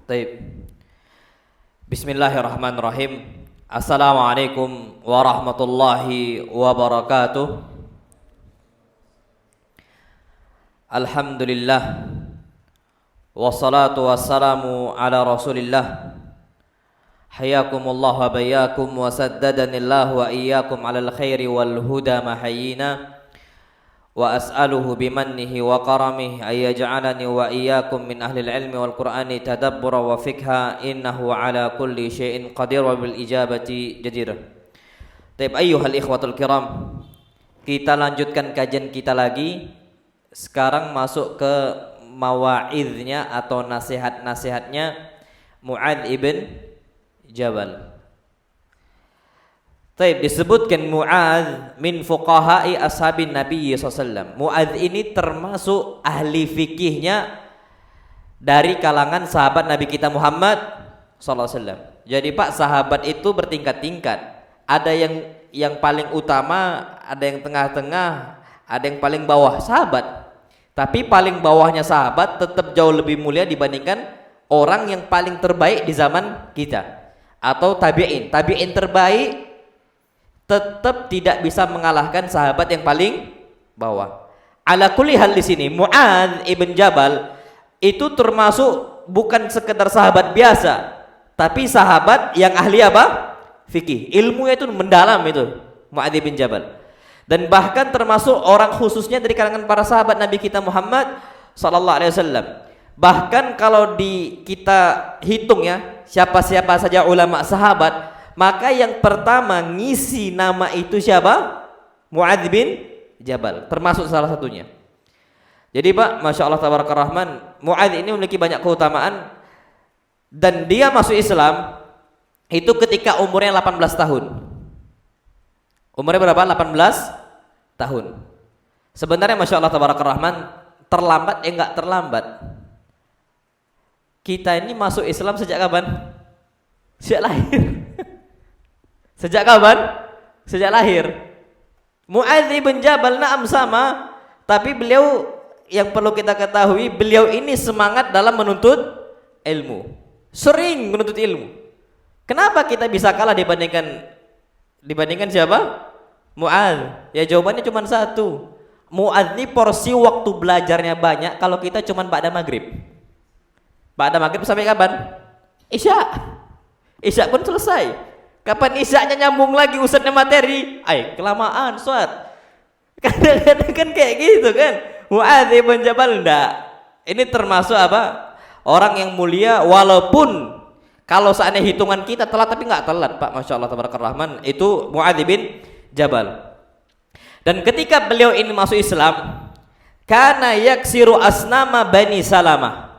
Taib. Bismillahirrahmanirrahim. Assalamualaikum warahmatullahi wabarakatuh. Alhamdulillah. Wassalatu wassalamu ala Rasulillah. Hayakumullah wa bayyakum wa saddadanillah wa iyyakum alal khairi wal huda mahayyina. Wa as'aluhu bimannihi wa karamihi ayyaj'alani wa iyyakum min ahlil ilmi wal qur'ani tadabbura wa fikha innahu ala kulli syai'in qadir wa bil ijabati jadir. Taib ayyuhal ikhwatul kiram, kita lanjutkan kajian kita lagi. Sekarang masuk ke mawa'idnya atau nasihat-nasihatnya Mu'adz ibn Jabal. Taib, disebutkan Mu'adz min fuqaha'i ashabin Nabi SAW. Mu'adz ini termasuk ahli fikihnya dari kalangan sahabat Nabi kita Muhammad SAW. Jadi Pak, sahabat itu bertingkat-tingkat. Ada yang paling utama, ada yang tengah-tengah, ada yang paling bawah sahabat. Tapi paling bawahnya sahabat tetap jauh lebih mulia dibandingkan orang yang paling terbaik di zaman kita atau tabi'in. Tabi'in terbaik tetap tidak bisa mengalahkan sahabat yang paling bawah. Ala kulli hal di sini Mu'adz ibn Jabal itu termasuk bukan sekedar sahabat biasa, tapi sahabat yang ahli apa? Fikih. Ilmunya itu mendalam itu Mu'adz ibn Jabal. Dan bahkan termasuk orang khususnya dari kalangan para sahabat Nabi kita Muhammad sallallahu alaihi wasallam. Bahkan kalau kita hitung ya, siapa-siapa saja ulama sahabat, maka yang pertama ngisi nama itu siapa? Mu'adz bin Jabal, termasuk salah satunya. Jadi Pak, Masya Allah tabarakallah rahman, Mu'adz ini memiliki banyak keutamaan. Dan dia masuk Islam itu ketika umurnya 18 tahun. Umurnya berapa? 18 tahun. Sebenarnya Masya Allah tabarakallah rahman, terlambat ya enggak terlambat. Kita ini masuk Islam sejak kapan? Sejak lahir. Sejak kapan? Sejak lahir. Mu'adz bin Jabal na'am sama, tapi beliau yang perlu kita ketahui, beliau ini semangat dalam menuntut ilmu. Sering menuntut ilmu. Kenapa kita bisa kalah dibandingkan siapa? Mu'adz. Ya jawabannya cuma satu. Mu'adz ini porsi waktu belajarnya banyak kalau kita cuma ba'da maghrib. Ba'da maghrib sampai kapan? Isya. Isya pun selesai. Kapan isya'nya nyambung lagi ustadznya materi? Kelamaan Ustaz. Kadang-kadang kan kayak gitu kan. Mu'adz bin Jabal enggak. Ini termasuk apa? Orang yang mulia walaupun kalau seandainya hitungan kita telat, tapi enggak telat Pak, Masya Allah tabarakallah rahman. Itu Mu'adz bin Jabal. Dan ketika beliau ini masuk Islam, kana yaksiru asnama Bani Salamah.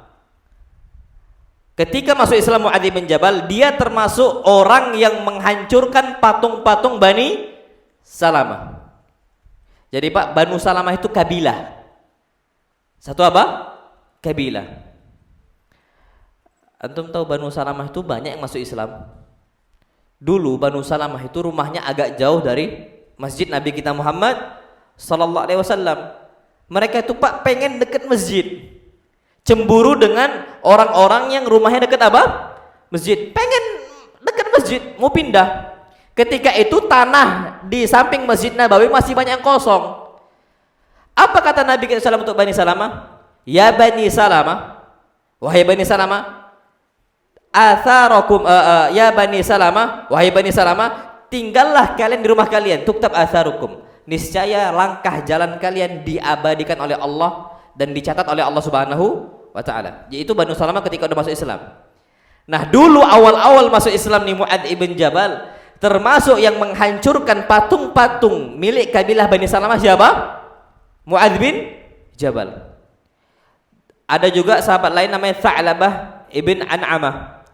Ketika masuk Islam Mu'adz bin Jabal, dia termasuk orang yang menghancurkan patung-patung Bani Salamah. Jadi Pak, Banu Salamah itu kabilah. Satu apa? Kabilah. Antum tahu Banu Salamah itu banyak yang masuk Islam. Dulu Banu Salamah itu rumahnya agak jauh dari masjid Nabi kita Muhammad sallallahu alaihi wasallam. Mereka itu Pak pengen dekat masjid. Cemburu dengan orang-orang yang rumahnya dekat apa? Masjid. Pengen dekat masjid, mau pindah. Ketika itu tanah di samping Masjid Nabawi masih banyak yang kosong. Apa kata Nabi kita SAW untuk Bani Salamah? Ya Bani Salamah, wahai Bani Salamah, atharakum ya Bani Salamah, wahai Bani Salamah, tinggallah kalian di rumah kalian, tuktab atharukum. Niscaya langkah jalan kalian diabadikan oleh Allah dan dicatat oleh Allah Subhanahu wa taala. Yaitu Banu Salamah ketika udah masuk Islam. Nah, dulu awal-awal masuk Islam nih Mu'adz ibn Jabal termasuk yang menghancurkan patung-patung milik kabilah Bani Salamah siapa? Mu'adz bin Jabal. Ada juga sahabat lain namanya Tha'labah ibn An'amah.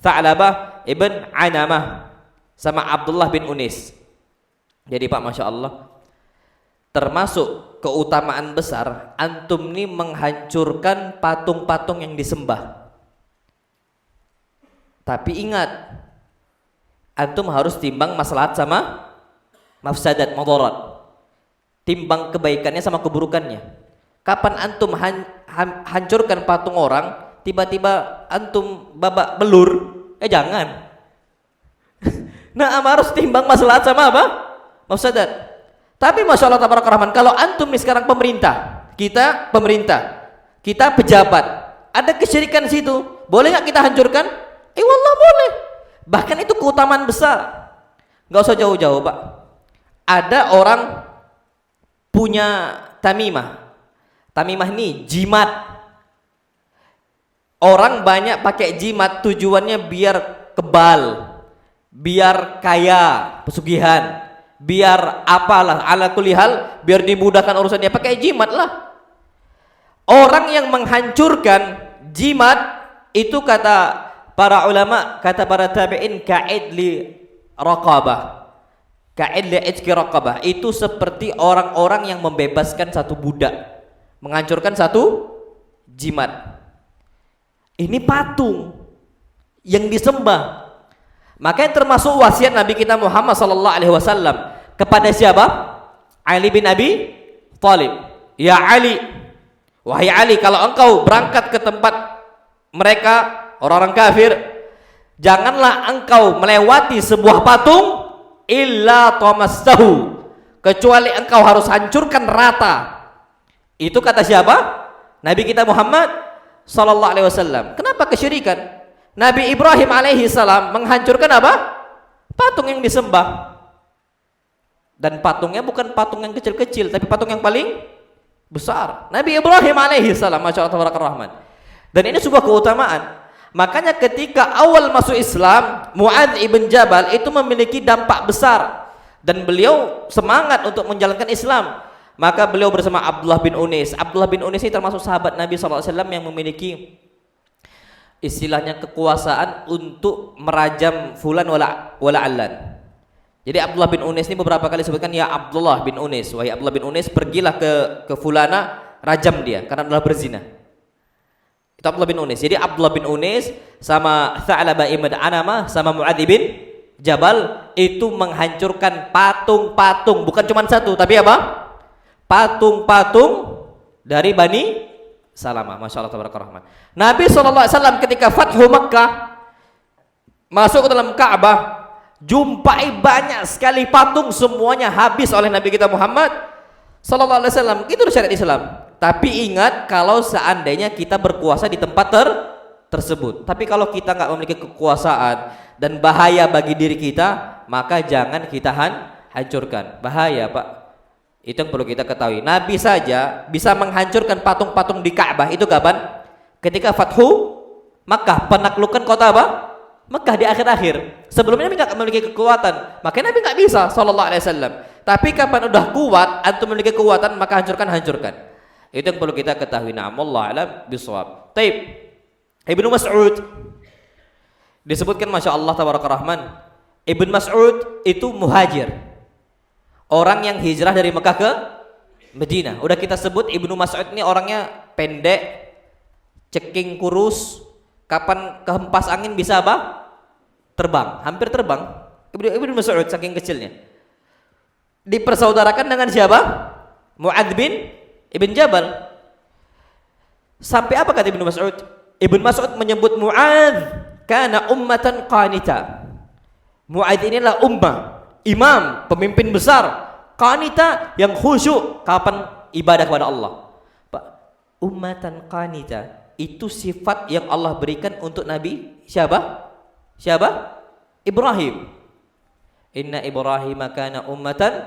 Tha'labah ibn An'amah sama Abdullah bin Unis. Jadi Pak, Masya Allah, termasuk keutamaan besar antum nih menghancurkan patung-patung yang disembah. Tapi ingat, antum harus timbang maslahat sama mafsadat, madarat. Timbang kebaikannya sama keburukannya. Kapan antum hancurkan patung orang, tiba-tiba antum babak belur, jangan. Nah, harus timbang maslahat sama apa? Mafsadat. Tapi Masya Allah tabaraka rahman, kalau antum nih sekarang pemerintah, kita pejabat, ada kesyirikan situ, boleh nggak kita hancurkan? Wallah boleh. Bahkan itu keutamaan besar. Nggak usah jauh-jauh, Pak. Ada orang punya tamimah. Tamimah ini jimat. Orang banyak pakai jimat tujuannya biar kebal, biar kaya, pesugihan, biar apalah, ala kulli hal, biar dimudahkan urusannya, pakai jimat lah. Orang yang menghancurkan jimat itu, kata para ulama, kata para tabi'in, ka'id li raqabah. Ka'id li itqi raqabah, itu seperti orang-orang yang membebaskan satu budak, menghancurkan satu jimat. Ini patung yang disembah. Makanya termasuk wasiat Nabi kita Muhammad sallallahu alaihi wasallam kepada siapa? Ali bin Abi Thalib. Ya Ali, wahai Ali, kalau engkau berangkat ke tempat mereka orang-orang kafir, janganlah engkau melewati sebuah patung illa tamastahu, kecuali engkau harus hancurkan rata. Itu kata siapa? Nabi kita Muhammad sallallahu alaihi wasallam. Kenapa kesyirikan? Nabi Ibrahim alaihi salam menghancurkan apa? Patung yang disembah. Dan patungnya bukan patung yang kecil-kecil, tapi patung yang paling besar. Nabi Ibrahim alaihi salam, Masya Allah rahman. Dan ini sebuah keutamaan. Makanya ketika awal masuk Islam, Mu'adz ibn Jabal itu memiliki dampak besar, dan beliau semangat untuk menjalankan Islam. Maka beliau bersama Abdullah bin Unais. Abdullah bin Unais ini termasuk sahabat Nabi SAW yang memiliki istilahnya kekuasaan untuk merajam fulan wala allan. Jadi Abdullah bin Unais ini beberapa kali disebutkan, ya Abdullah bin Unais, wahai Abdullah bin Unais, pergilah ke fulana, rajam dia karena adalah berzina. Itu Abdullah bin Unais. Jadi Abdullah bin Unais sama Tha'labah ibn Anamah sama Mu'adz bin Jabal itu menghancurkan patung-patung, bukan cuma satu, tapi apa? Patung-patung dari Bani Salamah. Masya Allah tabarakallah. Nabi SAW ketika Fathu Makkah, masuk ke dalam Ka'bah, jumpai banyak sekali patung, semuanya habis oleh Nabi kita Muhammad SAW. Itu syariat Islam. Tapi ingat, kalau seandainya kita berkuasa di tempat tersebut. Tapi kalau kita nggak memiliki kekuasaan dan bahaya bagi diri kita, maka jangan kita hancurkan. Bahaya, Pak. Itu yang perlu kita ketahui. Nabi saja bisa menghancurkan patung-patung di Ka'bah. Itu kapan? Ketika Fathu Makkah, penaklukan kota apa? Makkah di akhir-akhir. Sebelumnya Nabi nggak memiliki kekuatan, makanya Nabi nggak bisa sallallahu alaihi wasallam. Tapi kapan udah kuat, antum memiliki kekuatan, maka hancurkan. Itu yang perlu kita ketahui. Na'amullah alam bisawab. Taib. Ibnu Mas'ud disebutkan, Masya Allah tabarakallah, Ibnu Mas'ud itu muhajir, orang yang hijrah dari Mekah ke Madinah. Udah kita sebut Ibnu Mas'ud ini orangnya pendek, ceking kurus, kapan kehempas angin bisa apa? Terbang, hampir terbang. Ibnu Mas'ud saking kecilnya. Dipersaudarakan dengan siapa? Mu'adz bin Ibn Jabal. Sampai apa kata Ibnu Mas'ud? Ibnu Mas'ud menyebut Mu'adz kana ummatan qanita. Mu'adz inilah ummah, imam, pemimpin besar, qanita, yang khusyuk kapan ibadah kepada Allah. Pak, ummatan qanita itu sifat yang Allah berikan untuk Nabi siapa? Ibrahim. Inna Ibrahim kana ummatan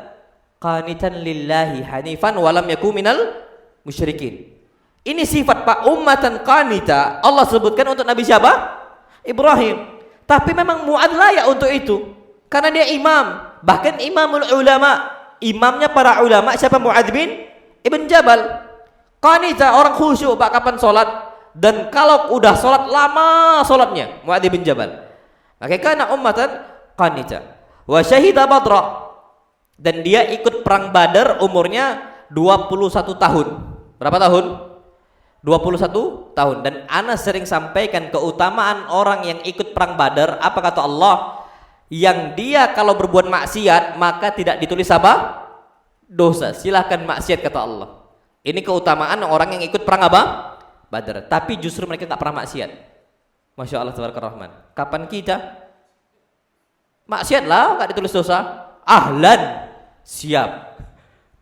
qanitan lillahi hanifan wa lam yakun minal musyrikin. Ini sifat, Pak, ummatan qanita Allah sebutkan untuk Nabi siapa? Ibrahim. Tapi memang Mu'adz layak untuk itu karena dia imam, bahkan imamul ulama, imamnya para ulama. Siapa? Mu'adz bin Ibn Jabal. Qanita, orang khusyuk, Pak, kapan sholat, dan kalau udah sholat lama sholatnya. Mu'adz bin Jabal. Maka kana ummatan qanita. Wa syahida Badra, dan dia ikut perang Badar umurnya 21 tahun. Berapa tahun? 21 tahun. Dan ana sering sampaikan keutamaan orang yang ikut perang Badar. Apa kata Allah? Yang dia kalau berbuat maksiat maka tidak ditulis apa? Dosa. Silahkan maksiat, kata Allah. Ini keutamaan orang yang ikut perang apa? Badar. Tapi justru mereka nggak pernah maksiat. Masya Allah tabarakallah. Kapan kita maksiat lah, nggak ditulis dosa. Ahlan, siap.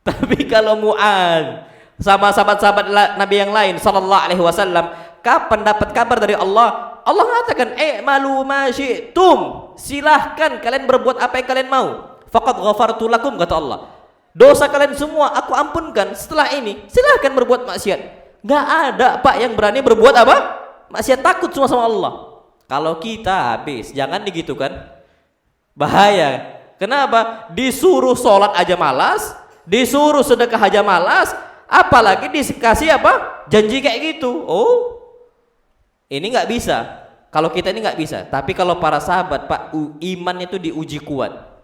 Tapi kalau Mu'adz sama sahabat-sahabat Nabi yang lain sallallahu alaihi wasallam, kapan dapat kabar dari Allah? Allah mengatakan, malu ma syi'tum, silahkan kalian berbuat apa yang kalian mau. Faqad ghafartu lakum, kata Allah. Dosa kalian semua aku ampunkan. Setelah ini silahkan berbuat maksiat. Gak ada Pak yang berani berbuat apa? Maksiat, takut semua sama Allah. Kalau kita habis, jangan digitukan. Bahaya. Kenapa? Disuruh sholat aja malas, disuruh sedekah aja malas, apalagi dikasih apa? Janji kayak gitu. Oh, ini nggak bisa. Kalau kita ini nggak bisa. Tapi kalau para sahabat Pak, iman itu diuji kuat.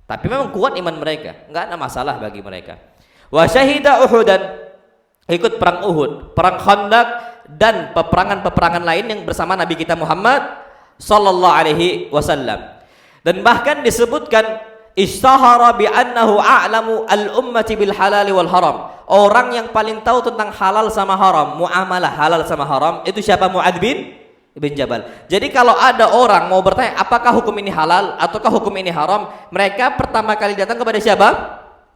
Tapi memang kuat iman mereka, nggak ada masalah bagi mereka. Wa syahida Uhudan, ikut perang Uhud, perang Khandaq, dan peperangan-peperangan lain yang bersama Nabi kita Muhammad sallallahu alaihi wasallam. Dan bahkan disebutkan ishtahara bi annahu a'lamu al-ummati bil halal wal haram. Orang yang paling tahu tentang halal sama haram, muamalah halal sama haram, itu siapa? Mu'adz bin Jabal. Jadi kalau ada orang mau bertanya apakah hukum ini halal ataukah hukum ini haram, mereka pertama kali datang kepada siapa?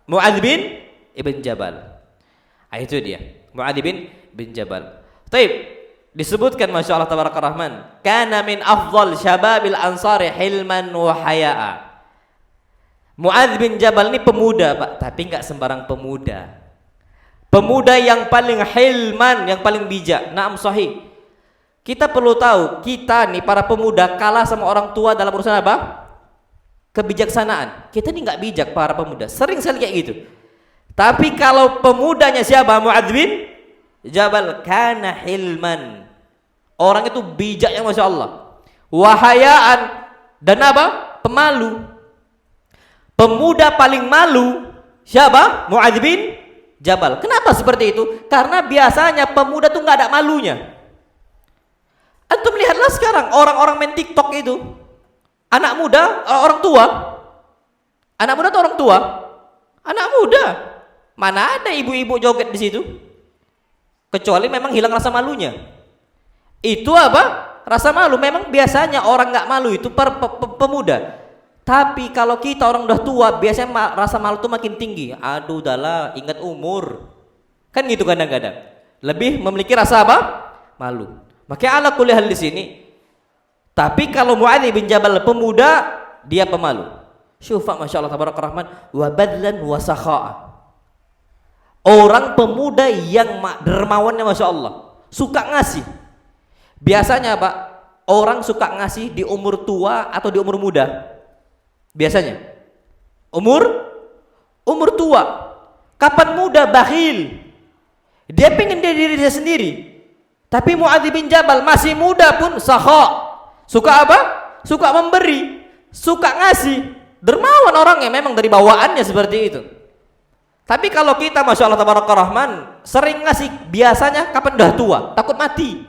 Mu'adz bin Jabal. Itu dia, Mu'adz bin Jabal. Taib, disebutkan Masya Allah tabarakallah rahman, kana min afdal syababil ansari hilman wa haya'a. Mu'adz bin Jabal ini pemuda Pak, tapi nggak sembarang pemuda. Pemuda yang paling hilman, yang paling bijak. Naam sahih. Kita perlu tahu, kita nih para pemuda kalah sama orang tua dalam urusan apa? Kebijaksanaan. Kita nih nggak bijak para pemuda, sering sekali kayak gitu. Tapi kalau pemudanya siapa? Mu'adz bin Jabal, kana hilman. Orang itu bijak yang Masya Allah. Wahayaan, dan apa? Pemalu. Pemuda paling malu siapa? Mu'adz bin Jabal. Kenapa seperti itu? Karena biasanya pemuda tuh nggak ada malunya. Antum lihatlah sekarang orang-orang main TikTok itu, anak muda, orang tua. Anak muda atau orang tua? Anak muda. Mana ada ibu-ibu joget di situ? Kecuali memang hilang rasa malunya. Itu apa? Rasa malu. Memang biasanya orang nggak malu itu pemuda. Tapi kalau kita orang udah tua, biasanya rasa malu tuh makin tinggi. Aduh, udahlah, ingat umur. Kan gitu kadang-kadang. Lebih memiliki rasa apa? Malu. Makanya ala kulli hal di sini. Tapi kalau Mu'adz bin Jabal pemuda, dia pemalu. Syufa Masya Allah tabarakallah rahman, wa badlan wa sakha'a. Orang pemuda yang dermawannya Masya Allah, suka ngasih. Biasanya Pak, orang suka ngasih di umur tua atau di umur muda? Biasanya umur tua. Kapan muda bakhil, dia pengen diri dia sendiri. Tapi Mu'adz bin Jabal masih muda pun sakha. Suka apa? Suka memberi, suka ngasih. Dermawan orangnya, memang dari bawaannya seperti itu. Tapi kalau kita Masya Allah tabarakallah rahman sering ngasih, biasanya kapan udah tua, takut mati.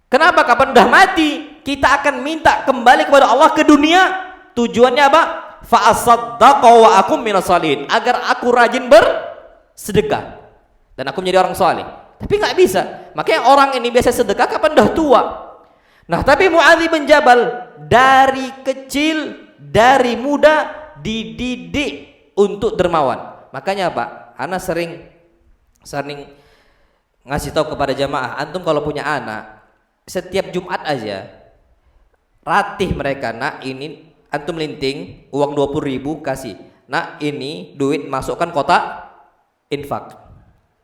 Kenapa? Kapan udah mati, kita akan minta kembali kepada Allah ke dunia. Tujuannya apa? Fa asaddaqa wa akum minas salihin, agar aku rajin bersedekah dan aku menjadi orang saleh. Tapi nggak bisa. Makanya orang ini biasa sedekah kapan udah tua. Nah, tapi Mu'adz bin Jabal dari kecil, dari muda dididik untuk dermawan. Makanya Pak, ana sering ngasih tahu kepada jamaah, antum kalau punya anak, setiap Jumat aja ratih mereka, nak ini antum linting uang 20.000 kasih. Nak ini duit masukkan kotak infak.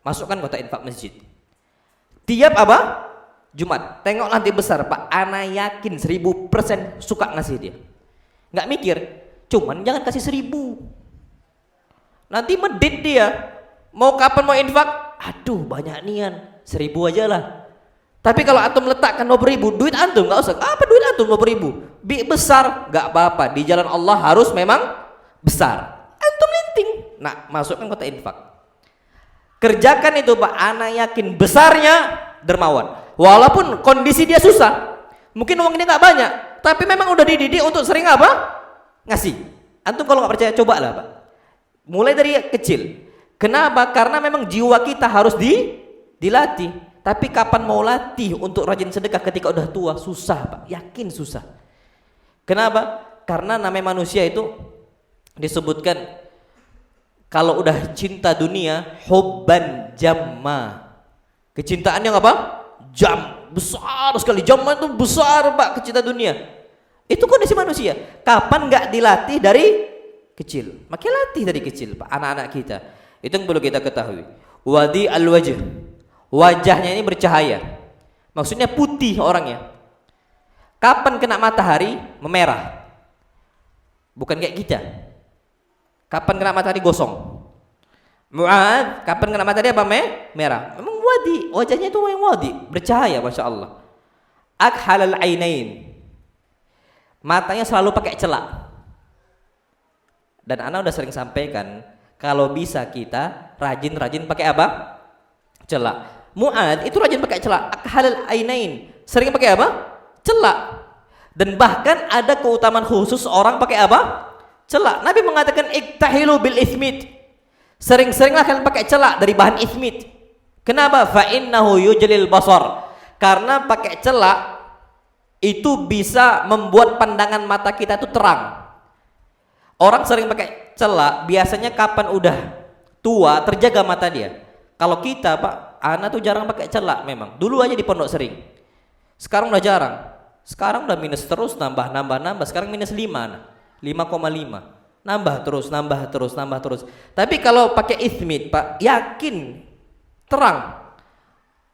Masukkan kotak infak masjid. Tiap apa? Jumat. Tengok nanti besar Pak, ana yakin 1000% suka ngasih dia. Nggak mikir, cuman jangan kasih 1000. Nanti medit dia. Mau kapan mau infak? Aduh banyak nian, 1000 aja lah. Tapi kalau antum letakkan 20.000, duit antum nggak usah. Apa duit antum 20.000? Besar nggak apa-apa. Di jalan Allah harus memang besar. Antum linting. Nah, masukkan kotak infak. Kerjakan itu Pak, ana yakin besarnya dermawan. Walaupun kondisi dia susah, mungkin uang dia nggak banyak, tapi memang udah dididik untuk sering apa? Ngasih. Antum kalau nggak percaya coba lah Pak. Mulai dari kecil. Kenapa? Karena memang jiwa kita harus Dilatih. Tapi kapan mau latih untuk rajin sedekah ketika udah tua? Susah, Pak. Yakin susah. Kenapa? Karena namanya manusia itu disebutkan kalau udah cinta dunia, hubban jamma. Kecintaan yang apa? Jam, besar sekali. Jamma itu besar, Pak, kecintaan dunia. Itu kondisi manusia. Kapan nggak dilatih dari kecil? Makanya latih dari kecil, Pak, anak-anak kita. Itu yang perlu kita ketahui. Wadi al-wajh. Wajahnya ini bercahaya. Maksudnya putih orangnya. Kapan kena matahari memerah? Bukan kayak kita. Kapan kena matahari gosong? Mu'adz, kapan kena matahari apa? Merah. Memang wadi, wajahnya itu yang wadi, bercahaya, masya Allah. Akhalal ainain. Matanya selalu pakai celak. Dan ana udah sering sampaikan, kalau bisa kita rajin-rajin pakai apa? Celak. Mu'adz itu rajin pakai celak. Akhalal ainain. Sering pakai apa? Celak. Dan bahkan ada keutamaan khusus orang pakai apa? Celak. Nabi mengatakan iktahilu bil ismit. Sering-seringlah kalian pakai celak dari bahan ismit. Kenapa? Fa innahu yujlil basar. Karena pakai celak itu bisa membuat pandangan mata kita itu terang. Orang sering pakai celak biasanya kapan udah tua terjaga mata dia. Kalau kita, Pak, ana tuh jarang pakai celak memang. Dulu aja di pondok sering. Sekarang udah jarang. Sekarang udah minus terus, nambah. Sekarang minus 5, 5,5. Nambah terus. Tapi kalau pakai ismit, Pak, yakin terang.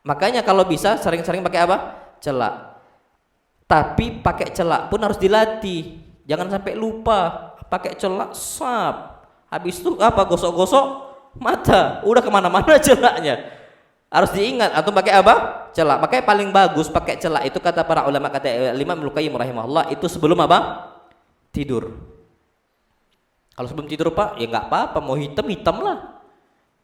Makanya kalau bisa sering-sering pakai apa? Celak. Tapi pakai celak pun harus dilatih. Jangan sampai lupa. Pakai celak sap. Habis itu apa? Gosok-gosok mata. Udah kemana-mana celaknya. Harus diingat. Atau pakai apa? Celak. Makanya paling bagus pakai celak itu kata para ulama, kata Imam Ibnu Qayyim rahimahullah, itu sebelum apa? Tidur. Kalau sebelum tidur, Pak, ya nggak apa-apa. Mau hitam lah.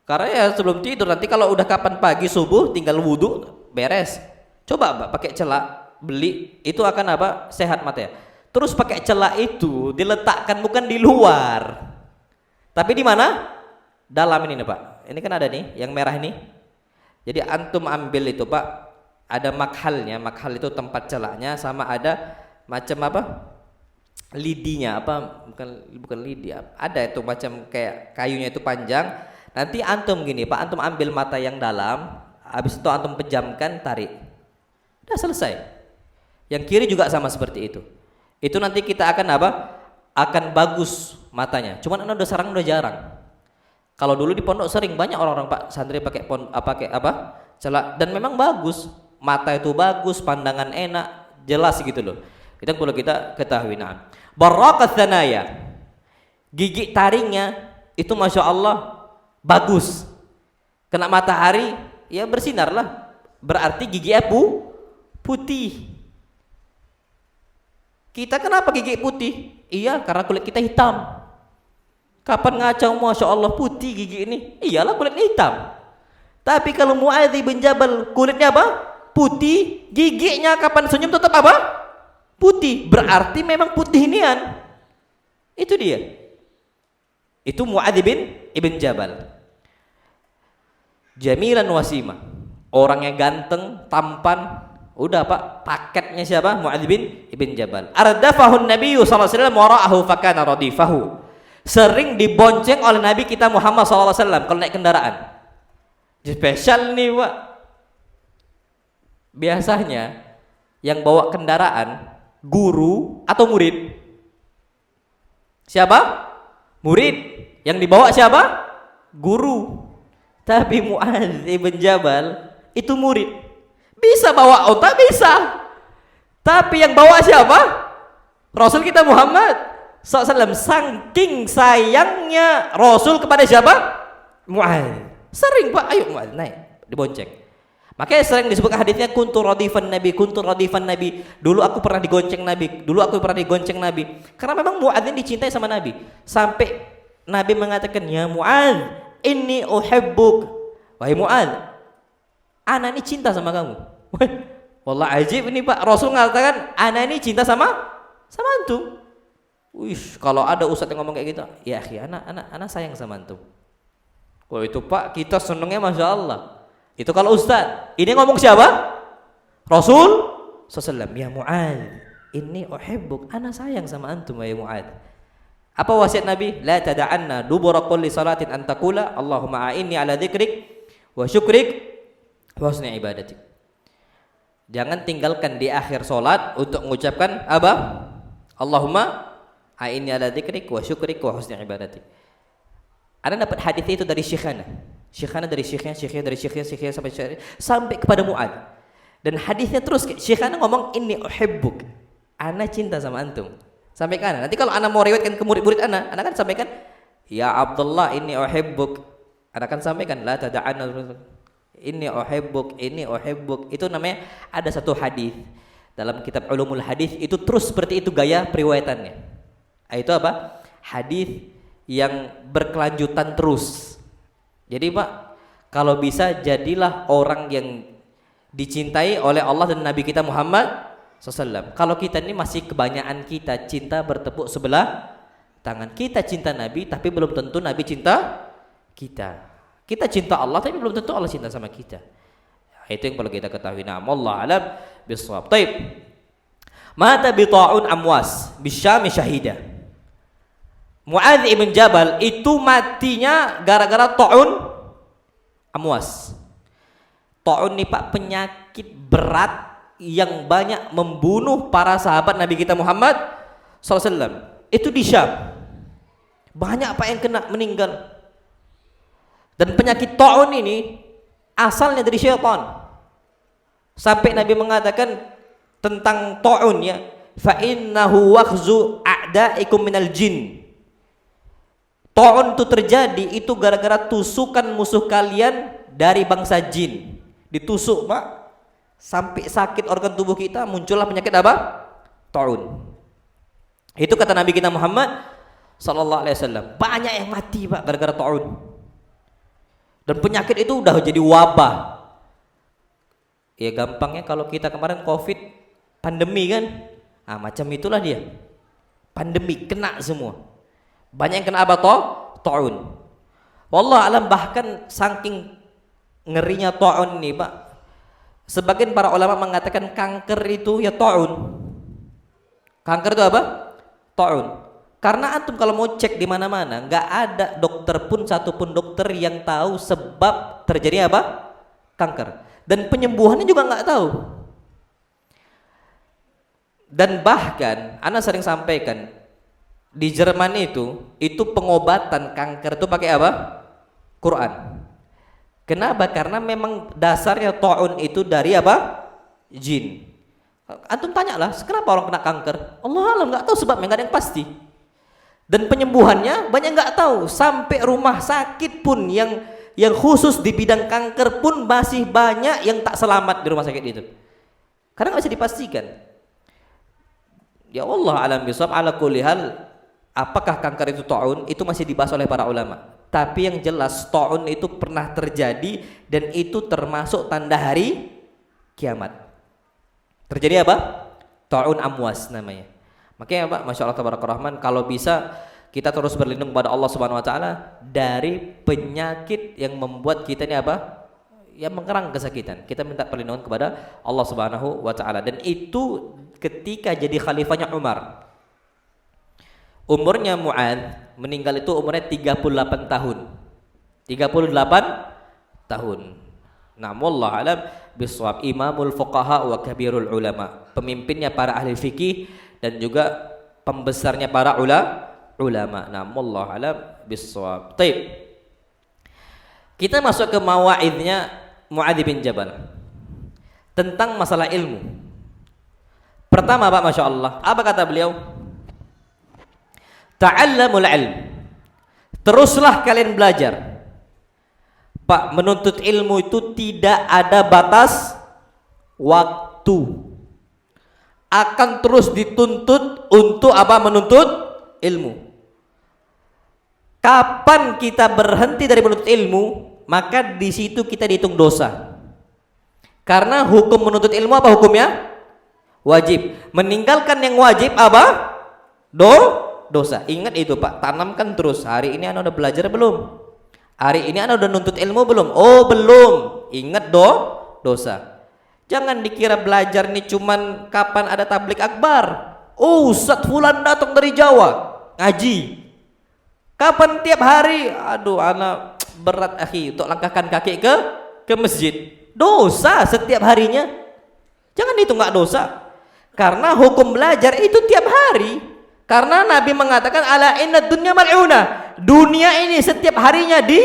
Karena ya sebelum tidur, nanti kalau udah kapan pagi subuh tinggal wudhu beres. Coba, Pak, pakai celak, beli, itu akan apa? Sehat mata ya. Terus pakai celak itu diletakkan bukan di luar, tapi di mana? Dalam ini nih, Pak. Ini kan ada nih yang merah ini. Jadi antum ambil itu, Pak. Ada makhalnya. Makhal itu tempat celaknya, sama ada macam apa? Lidinya apa? Bukan lidi. Ada itu macam kayak kayunya itu panjang. Nanti antum gini, Pak. Antum ambil mata yang dalam, habis itu antum pejamkan, tarik. Udah selesai. Yang kiri juga sama seperti itu. Itu nanti kita akan apa? Akan bagus matanya. Cuman udah sekarang udah jarang. Kalau dulu di pondok sering banyak orang-orang, Pak, santri pakai apa? Celak, dan memang bagus. Mata itu bagus, pandangan enak, jelas gitu loh. Itu yang perlu kita ketahui. Nah, barakat tsanaya. Gigi taringnya itu masya Allah bagus. Kena matahari ya bersinar lah. Berarti gigi putih. Kita kenapa gigi putih? Iya, karena kulit kita hitam. Kapan ngacau, masya Allah putih gigi ini? Iyalah kulitnya hitam. Tapi kalau Mu'adz bin Jabal kulitnya apa? Putih. Giginya kapan senyum tetap apa? Putih. Berarti memang putih nian. Itu dia. Itu Mu'adz bin Jabal. Jamilan wasima. Orangnya ganteng, tampan. Udah, Pak, paketnya siapa? Mu'adz bin Jabal. Ardafahun Nabi sallallahu alaihi wasallam wara'ahu fakana radifahu. Sering dibonceng oleh Nabi kita Muhammad sallallahu alaihi wasallam kalau naik kendaraan. Spesial nih, Pak. Biasanya yang bawa kendaraan guru atau murid? Siapa? Murid. Yang dibawa siapa? Guru. Tapi Mu'adz bin Jabal itu murid. Bisa bawa onta, bisa. Tapi yang bawa siapa? Rasul kita Muhammad SAW. Saking sayangnya Rasul kepada siapa? Mu'adz. Sering, Pak, ayo Mu'adz naik, dibonceng. Makanya sering disebut hadisnya kuntu radifan Nabi. Dulu aku pernah digonceng Nabi. Karena memang Mu'adz ini dicintai sama Nabi. Sampai Nabi mengatakan, ya Mu'adz, inni uhibbuk. Wahai Mu'adz, ana ini cinta sama kamu. Wallah ajib ini, Pak. Rasul mengatakan ana ini cinta sama antum. Wih, kalau ada ustaz yang ngomong kayak gitu, ya akhi, ana sayang sama antum. Oh itu, Pak, kita senengnya masya Allah. Itu kalau ustaz. Ini ngomong siapa? Rasul SAW. Ya Mu'adz, inni uhibbuk, ana sayang sama antum ya Mu'adz. Apa wasiat Nabi? La tada'anna dubura kulli salatin an taqula Allahumma a'inni ala dzikrik wa syukrik wa husni ibadatik. Jangan tinggalkan di akhir salat untuk mengucapkan apa? Allahumma a'inni ala dzikrik wa syukrik wa husni ibadatik. Anda dapat hadis itu dari syekhana. Syekhana dari syekhnya, syekhnya dari syekhnya, syekhnya sampai kepada Mu'adz. Dan hadisnya terus syekhana ngomong inni uhibbuk. Ana cinta sama antum. Sampai ke ana. Nanti kalau ana mau riwayatkan ke murid-murid ana kan sampaikan ya Abdullah inni uhibbuk. Ana kan sampaikan la tada'anna inni uhibbuk, inni uhibbuk. Itu namanya ada satu hadis dalam kitab Ulumul Hadis itu terus seperti itu gaya periwayatannya. Itu apa? Hadis yang berkelanjutan terus. Jadi Pak, kalau bisa jadilah orang yang dicintai oleh Allah dan Nabi kita Muhammad SAW. Kalau kita ini masih kebanyakan kita cinta bertepuk sebelah tangan. Kita cinta Nabi tapi belum tentu Nabi cinta kita. Kita cinta Allah tapi belum tentu Allah cinta sama kita. Itu yang perlu kita ketahui. Nah, Allah alam bisawab. Taib. Mata bi ta'un amwas bisyami syahida. Mu'adz ibn Jabal itu matinya gara-gara ta'un amwas. Ta'un ini Pak penyakit berat yang banyak membunuh para sahabat Nabi kita Muhammad SAW. Itu di Syam. Banyak Pak yang kena meninggal. Dan penyakit ta'un ini asalnya dari syaitan. Sampai Nabi mengatakan tentang ta'un ya, fa innahu wakhzu a'daikum minal jin. Ta'un itu terjadi itu gara-gara tusukan musuh kalian dari bangsa jin. Ditusuk Pak, sampai sakit organ tubuh kita, muncullah penyakit apa? Ta'un. Itu kata Nabi kita Muhammad sallallahu alaihi wasallam. Banyak yang mati Pak gara-gara ta'un. Dan penyakit itu udah jadi wabah. Ya gampangnya kalau kita kemarin Covid pandemi kan, macam itulah dia. Pandemi kena semua. Banyak yang kena apa ta'un. Wallah alam, bahkan saking ngerinya ta'un nih Pak, sebagian para ulama mengatakan kanker itu ya ta'un. Kanker itu apa? Ta'un. Karena antum kalau mau cek di mana-mana, nggak ada dokter pun satupun dokter yang tahu sebab terjadi apa? Kanker. Dan penyembuhannya juga nggak tahu. Dan bahkan ana sering sampaikan di Jerman itu pengobatan kanker itu pakai apa? Quran. Kenapa? Karena memang dasarnya ta'un itu dari apa? Jin. Antum tanyalah, kenapa orang kena kanker? Allah alam, nggak tahu sebabnya, nggak ada yang pasti. Dan penyembuhannya banyak nggak tahu. Sampai rumah sakit pun yang khusus di bidang kanker pun masih banyak yang tak selamat di rumah sakit itu. Karena nggak bisa dipastikan. Ya Allah alam bisawab, ala kulli hal, apakah kanker itu ta'un? Itu masih dibahas oleh para ulama. Tapi yang jelas ta'un itu pernah terjadi dan itu termasuk tanda hari kiamat. Terjadi apa? Ta'un amwas namanya. Makanya Pak, Masya Allah Tabaraka Rahman, kalau bisa kita terus berlindung kepada Allah Subhanahu Wa Taala dari penyakit yang membuat kita ini apa? Yang mengerang kesakitan. Kita minta perlindungan kepada Allah Subhanahu Wa Taala. Dan itu ketika jadi khalifahnya Umar. Umurnya Mu'adz meninggal itu umurnya 38 tahun. 38 tahun. Nah, wallahu alam bisawab, imamul fuqaha wa kabirul ulama. Pemimpinnya para ahli fikih dan juga pembesarnya para ulama. Nah, wallahu alam bisawab. Baik. Kita masuk ke mawaidnya Mu'adz bin Jabal tentang masalah ilmu. Pertama Pak, Masya Allah, apa kata beliau? Ta'allamul ilm. Teruslah kalian belajar. Pak, menuntut ilmu itu tidak ada batas waktu. Akan terus dituntut untuk apa? Menuntut ilmu. Kapan kita berhenti dari menuntut ilmu, maka di situ kita dihitung dosa. Karena hukum menuntut ilmu apa hukumnya? Wajib. Meninggalkan yang wajib apa? Dosa. Ingat itu Pak, tanamkan terus. Hari ini Anda udah belajar belum? Hari ini Anda udah nuntut ilmu belum? Oh belum. Ingat dosa. Jangan dikira belajar nih cuman kapan ada tablik akbar. Oh Ustadz Fulan datang dari Jawa ngaji. Kapan tiap hari? Aduh anak berat akhi untuk langkahkan kaki ke masjid. Dosa setiap harinya. Jangan itu nggak dosa. Karena hukum belajar itu tiap hari. Karena Nabi mengatakan ala inna dunya mal'una. Dunia ini setiap harinya di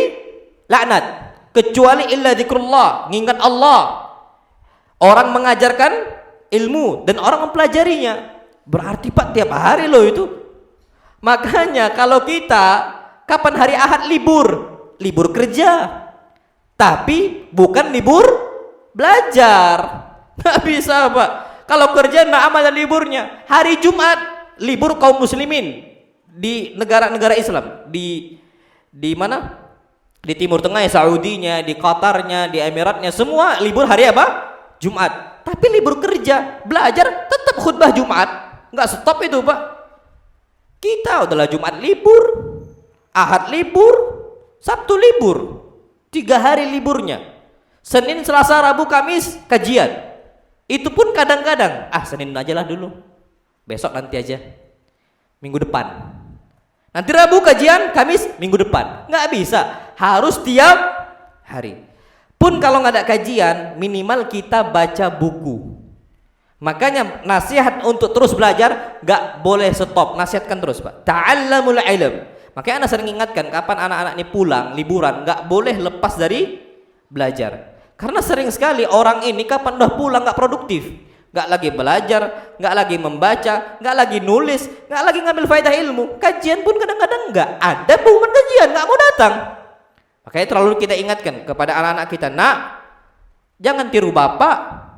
laknat kecuali illa dzikrullah, ngingat Allah. Orang mengajarkan ilmu dan orang mempelajarinya. Berarti Pak tiap hari loh itu. Makanya kalau kita kapan hari Ahad libur kerja. Tapi bukan libur belajar. Nggak bisa Pak. Kalau kerja nggak amal liburnya. Hari Jumat libur kaum muslimin di negara-negara Islam. Di mana? Di Timur Tengah ya, Saudinya, di Qatarnya, di Emiratnya, semua libur hari apa? Jumat. Tapi libur kerja, belajar tetap khutbah Jumat. Nggak stop itu Pak. Kita adalah Jumat libur, Ahad libur, Sabtu libur, 3 hari liburnya. Senin, Selasa, Rabu, Kamis kajian. Itu pun kadang-kadang Senin aja lah dulu, besok nanti aja, minggu depan. Nanti Rabu kajian, Kamis minggu depan. Nggak bisa, harus tiap hari. Pun kalau nggak ada kajian, minimal kita baca buku. Makanya nasihat untuk terus belajar nggak boleh stop, nasihatkan terus Pak. Ta'allamul ilm. Makanya Anda sering ingatkan kapan anak-anak ini pulang liburan nggak boleh lepas dari belajar. Karena sering sekali orang ini kapan udah pulang nggak produktif, nggak lagi belajar, nggak lagi membaca, nggak lagi nulis, nggak lagi ngambil faedah ilmu. Kajian pun kadang-kadang nggak ada pengumuman kajian, nggak mau datang. Makanya terlalu kita ingatkan kepada anak-anak kita, nak, jangan tiru bapak.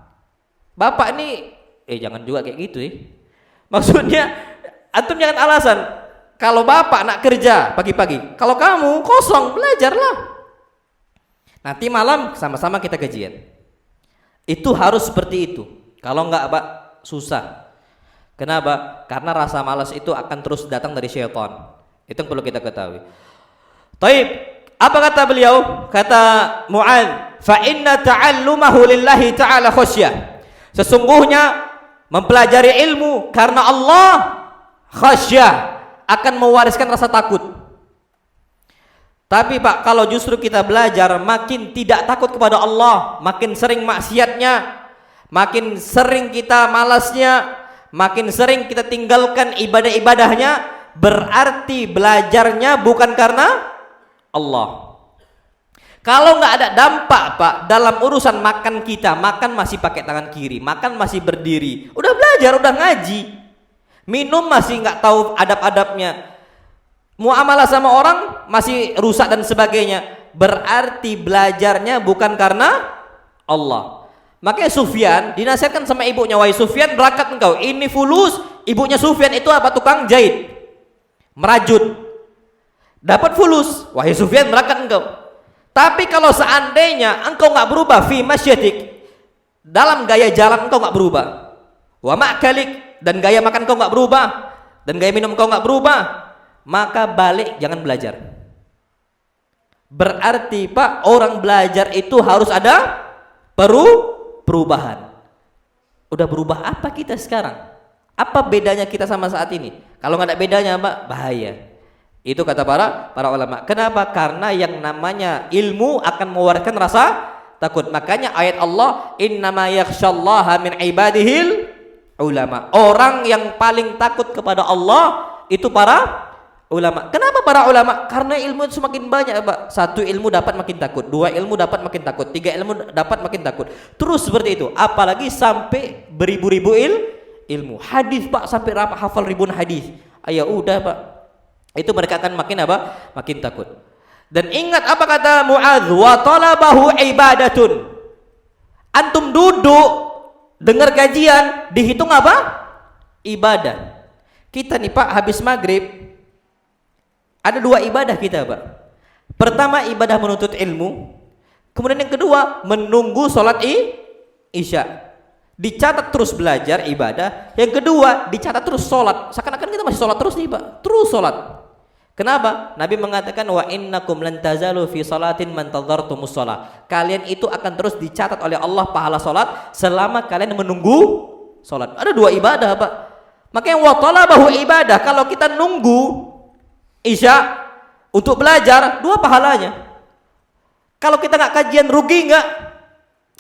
Bapak ini, jangan juga kayak gitu ya. Maksudnya, antum jangan alasan. Kalau bapak nak kerja pagi-pagi, kalau kamu kosong belajarlah. Nanti malam sama-sama kita kajian. Itu harus seperti itu. Kalau enggak Pak, susah. Kenapa? Karena rasa malas itu akan terus datang dari syaitan. Itu yang perlu kita ketahui. Taib. Apa kata beliau? Kata Mu'adz, fa inna ta'allumahu lillahi ta'ala khasyah. Sesungguhnya mempelajari ilmu karena Allah khasyah, akan mewariskan rasa takut. Tapi Pak, kalau justru kita belajar makin tidak takut kepada Allah, makin sering maksiatnya, makin sering kita malasnya, makin sering kita tinggalkan ibadah-ibadahnya, berarti belajarnya bukan karena Allah. Kalau nggak ada dampak Pak dalam urusan makan kita, makan masih pakai tangan kiri, makan masih berdiri, udah belajar, udah ngaji, minum masih nggak tahu adab-adabnya, muamalah sama orang masih rusak dan sebagainya, berarti belajarnya bukan karena Allah. Makanya Sufyan dinasihatkan sama ibunya, wahai Sufyan, berangkat engkau, ini fulus. Ibunya Sufyan itu apa? Tukang jahit, merajut, dapat fulus. Wahai Sufyan, berangkat engkau. Tapi kalau seandainya engkau nggak berubah, fi masyatik, dalam gaya jalan engkau nggak berubah, wa ma'kalik, dan gaya makan engkau nggak berubah, dan gaya minum engkau nggak berubah, maka balik, jangan belajar. Berarti Pak, orang belajar itu harus ada perubahan. Udah berubah apa kita sekarang? Apa bedanya kita sama saat ini? Kalau nggak ada bedanya Pak, bahaya. Itu kata para ulama. Kenapa? Karena yang namanya ilmu akan mewariskan rasa takut. Makanya ayat Allah, innama yakhsyallaha min ibadihil ulama. Orang yang paling takut kepada Allah itu para ulama. Kenapa para ulama? Karena ilmu itu semakin banyak Pak. 1 ilmu dapat makin takut, 2 ilmu dapat makin takut, 3 ilmu dapat makin takut. Terus seperti itu. Apalagi sampai beribu-ribu ilmu. Hadis Pak, sampai hafal ribuan hadis. Ayo udah Pak. Itu mereka akan makin apa? Makin takut. Dan ingat apa kata Mu'adz, wa talabahu ibadatun. Antum duduk dengar kajian dihitung apa? Ibadah. Kita nih Pak habis maghrib ada 2 ibadah kita Pak. Pertama ibadah menuntut ilmu, kemudian yang kedua menunggu sholat isya. Dicatat terus belajar ibadah. Yang kedua dicatat terus sholat. Seakan-akan kita masih sholat terus nih Pak, terus sholat. Kenapa? Nabi mengatakan wa innakum lan tazalu fi salatin man tadhartumus shalah. Kalian itu akan terus dicatat oleh Allah pahala salat selama kalian menunggu salat. Ada dua ibadah, Pak. Makanya wa talabahu ibadah. Kalau kita nunggu Isya untuk belajar, dua pahalanya. Kalau kita nggak kajian rugi nggak?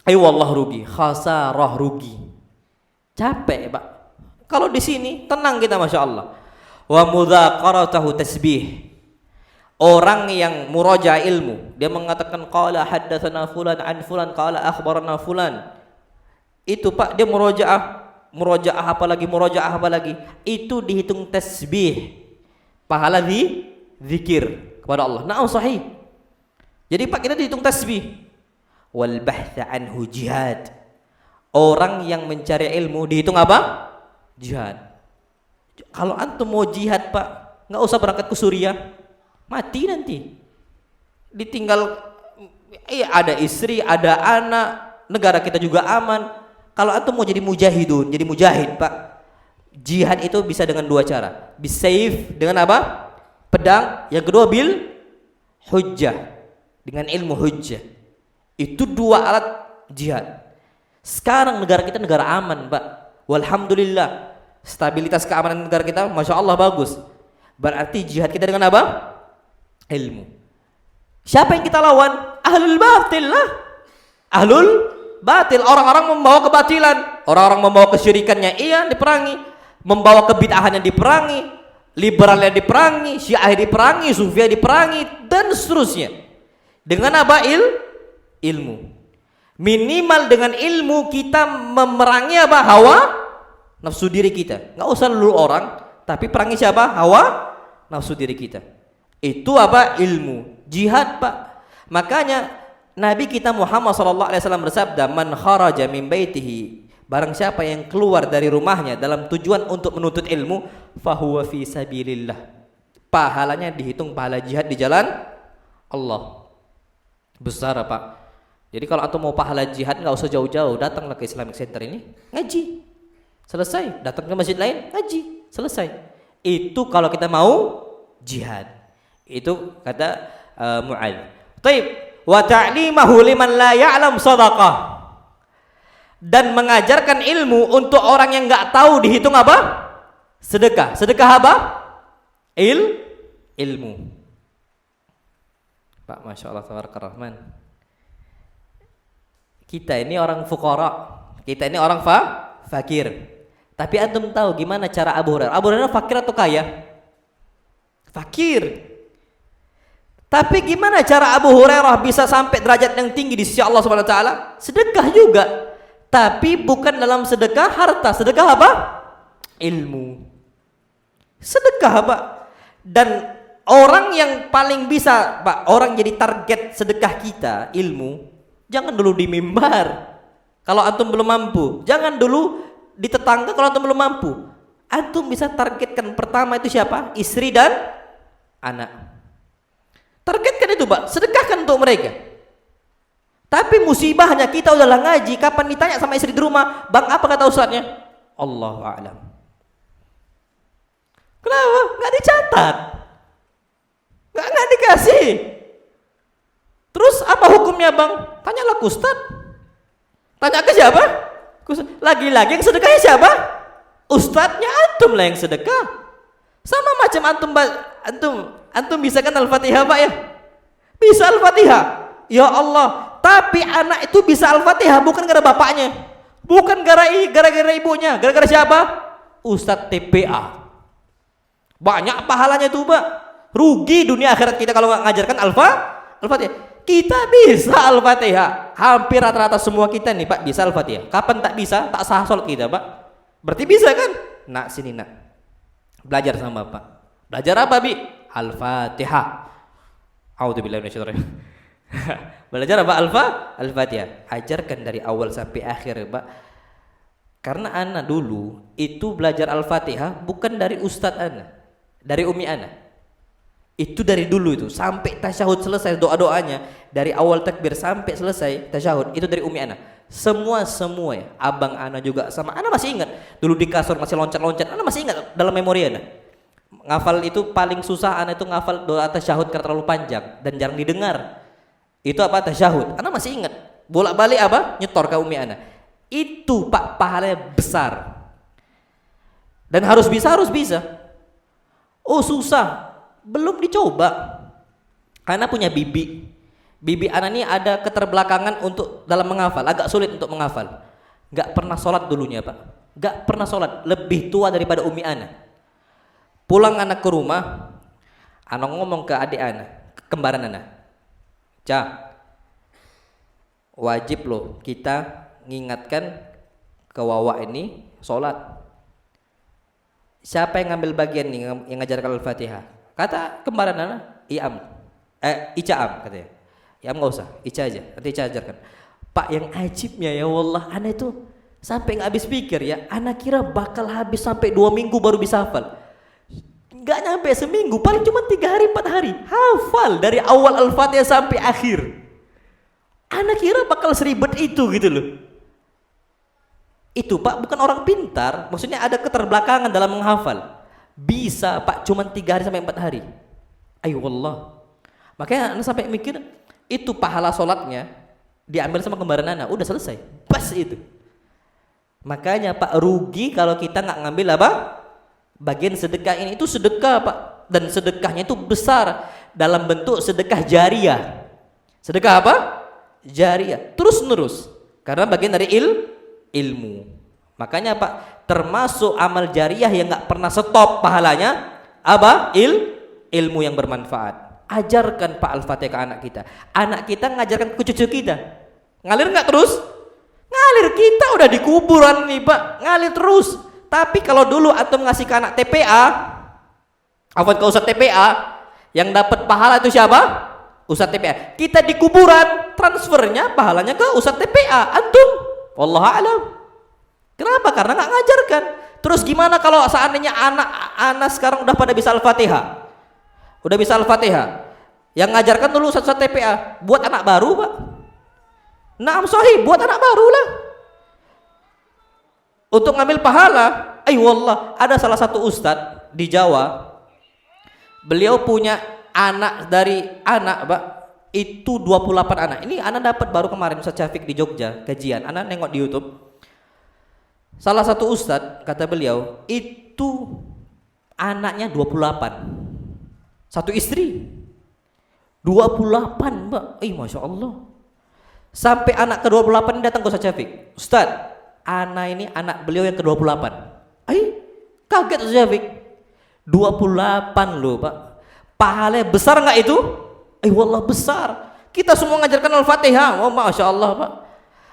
Ayo wallah rugi, khasarah rugi. Capek, Pak. Kalau di sini tenang kita, masya Allah. Wa mudzakaratahu tasbih. Orang yang muraja ilmu, dia mengatakan qala haddatsana fulan an fulan qala akhbarana fulan. Itu Pak, dia murojaah apa lagi? Itu dihitung tasbih. Pahala zikir kepada Allah. Na'am sahih. Jadi Pak, kita dihitung tasbih. Wal bahtha anhu jihad. Orang yang mencari ilmu dihitung apa? Jihad. Kalau antum mau jihad, Pak, nggak usah berangkat ke Suriah, mati nanti. Ditinggal, ada istri, ada anak, negara kita juga aman. Kalau antum mau jadi mujahidun, jadi mujahid, Pak, jihad itu bisa dengan dua cara. Bisayf, dengan apa? Pedang. Yang kedua bil hujjah, dengan ilmu hujjah. Itu dua alat jihad. Sekarang negara kita negara aman, Pak. Walhamdulillah. Stabilitas keamanan negara kita masya Allah bagus. Berarti jihad kita dengan apa? Ilmu. Siapa yang kita lawan? Ahlul batil lah. Ahlul batil, orang-orang membawa kebatilan, orang-orang membawa kesyirikannya, iya diperangi. Membawa kebid'ahannya diperangi, liberalnya diperangi, syiah diperangi, sufiah diperangi, dan seterusnya. Dengan apa? Ilmu. Minimal dengan ilmu kita memerangi apa? Hawa nafsu diri kita. Nggak usah lulu orang, tapi perangi siapa? Hawa nafsu diri kita. Itu apa? Ilmu. Jihad, Pak. Makanya Nabi kita Muhammad SAW bersabda, man kharaja min baitihi, barang siapa yang keluar dari rumahnya dalam tujuan untuk menuntut ilmu, fahuwa fi sabilillah, pahalanya dihitung pahala jihad di jalan Allah. Besar, Pak. Jadi kalau antum mau pahala jihad, nggak usah jauh-jauh, datanglah ke Islamic Center ini, ngaji. Selesai, datang ke masjid lain, ngaji, selesai. Itu kalau kita mau jihad. Itu kata Mu'adz. Taib, wa ta'limahu liman la ya'lam sadaqah. Dan mengajarkan ilmu untuk orang yang enggak tahu dihitung apa? Sedekah. Sedekah apa? Ilmu. Pak, masya Allah, tabarakallah rahman. Kita ini orang fuqara. Kita ini orang fakir. Tapi antum tahu gimana cara Abu Hurairah? Abu Hurairah fakir atau kaya? Fakir. Tapi gimana cara Abu Hurairah bisa sampai derajat yang tinggi di sisi Allah Subhanahu wa taala? Sedekah juga. Tapi bukan dalam sedekah harta. Sedekah apa? Ilmu. Sedekah, Pak. Dan orang yang paling bisa, Pak, orang jadi target sedekah kita, ilmu, jangan dulu di mimbar. Kalau antum belum mampu, jangan dulu di tetangga kalau antum belum mampu. Antum bisa targetkan pertama itu siapa? Istri dan anak. Targetkan itu, Pak. Sedekahkan untuk mereka. Tapi musibahnya kita udahlah ngaji, kapan ditanya sama istri di rumah, "Bang, apa kata ustadznya?" Allahu a'lam. Kenapa? Nggak dicatat. Nggak dikasih. Terus apa hukumnya, Bang? Tanyalah ke ustadz. Tanya ke siapa? Lagi-lagi yang sedekahnya siapa? Ustadznya, antum lah yang sedekah. Sama macam antum bisa kan Al-Fatihah, Pak, ya? Bisa Al-Fatihah. Ya Allah, tapi anak itu bisa Al-Fatihah bukan gara bapaknya, bukan gara-gara ibunya, gara-gara siapa? Ustadz TPA. Banyak pahalanya itu, Pak. Rugi dunia akhirat kita kalau nggak ngajarkan Al-Fatihah. Kita bisa Al-Fatihah. Hampir rata-rata semua kita nih, Pak, bisa Al-Fatihah. Kapan tak bisa? Tak sah sholat kita, Pak. Berarti bisa kan? Nak, sini nak. Belajar sama Bapak. Belajar apa, Bi? Al-Fatihah. A'udzubillahi minasyaitonir rajim. Belajar apa? Al-Fatihah. Ajarkan dari awal sampai akhir, Pak. Karena ana dulu itu belajar Al-Fatihah bukan dari ustadz ana, dari umi ana. Itu dari dulu itu sampai tasyahud selesai doa-doanya, dari awal takbir sampai selesai tasyahud itu dari umi ana. Semua ya. Abang ana juga sama ana masih ingat. Dulu di kasur masih loncat-loncat, ana masih ingat dalam memori ana. ngafal itu paling susah ana itu ngafal doa tasyahud karena terlalu panjang dan jarang didengar. Itu apa tasyahud? Ana masih ingat. Bolak-balik apa? Nyetor ke umi ana. Itu Pak pahalanya besar. Dan harus bisa. Oh susah. Belum dicoba. Karena punya bibi. Bibi ana ini ada keterbelakangan untuk dalam menghafal, agak sulit untuk menghafal. Gak pernah sholat dulunya Pak. Gak pernah sholat. Lebih tua daripada umi ana. Pulang anak ke rumah, ana ngomong ke adik ana, kembaran ana, Cah, wajib loh kita ngingatkan ke Wawa ini sholat. Siapa yang ngambil bagian nih yang ngajarkan Al-Fatihah? Kata kembaran ana, Icaam katanya. Iam nggak usah, Ica aja, nanti Ica ajarkan. Pak, yang ajibnya ya wallah, ana itu sampai nggak habis pikir ya, ana kira bakal habis sampai 2 minggu baru bisa hafal. Gak nyampe seminggu, paling cuma 3 hari 4 hari hafal dari awal Al-Fatihah sampai akhir. Anak kira bakal seribet itu gitu loh. Itu Pak bukan orang pintar, maksudnya ada keterbelakangan dalam menghafal. Bisa Pak cuma 3 hari sampai 4 hari. Ayo wallah. Makanya anak sampai mikir itu pahala sholatnya diambil sama kembaran anak, udah selesai. Pas itu. Makanya Pak rugi kalau kita nggak ngambil apa? Bagian sedekah ini. Itu sedekah Pak, dan sedekahnya itu besar dalam bentuk sedekah jariah. Sedekah apa? Jariah, terus menerus, karena bagian dari ilmu. Makanya Pak termasuk amal jariah yang nggak pernah stop pahalanya apa? Ilmu yang bermanfaat. Ajarkan Pak Al-Fatihah ke anak kita. Anak kita ngajarkan ke cucu kita. Ngalir nggak terus? Ngalir. Kita udah di kuburan nih Pak, ngalir terus. Tapi kalau dulu antum ngasih ke anak TPA, apa ke Ustadz TPA, yang dapat pahala itu siapa? Ustadz TPA. Kita di kuburan, transfernya pahalanya ke Ustadz TPA. Antum, wallahu a'lam. Kenapa? Karena nggak ngajarkan. Terus gimana kalau seandainya anak sekarang udah pada bisa Al-Fatihah, udah bisa Al-Fatihah, yang ngajarkan dulu Ustadz TPA, buat anak baru Pak. Naam sahih, buat anak baru lah. Untuk ngambil pahala, wallah, ada salah satu ustadz di Jawa, beliau punya anak dari anak Pak, itu 28 anak. Ini anak dapat baru kemarin Ustadz Syafiq di Jogja kajian, anak nengok di YouTube. Salah satu ustadz kata beliau, itu anaknya 28. Satu istri 28 Pak. Masya Allah. Sampai anak ke-28 ini datang ke Ustadz Syafiq, Ustadz, anak ini anak beliau yang ke-28. Kaget Syafiq. 28 loh Pak. Pahalanya besar nggak itu? Wallah besar. Kita semua ngajarkan Al-Fatihah. Oh Masya Allah Pak.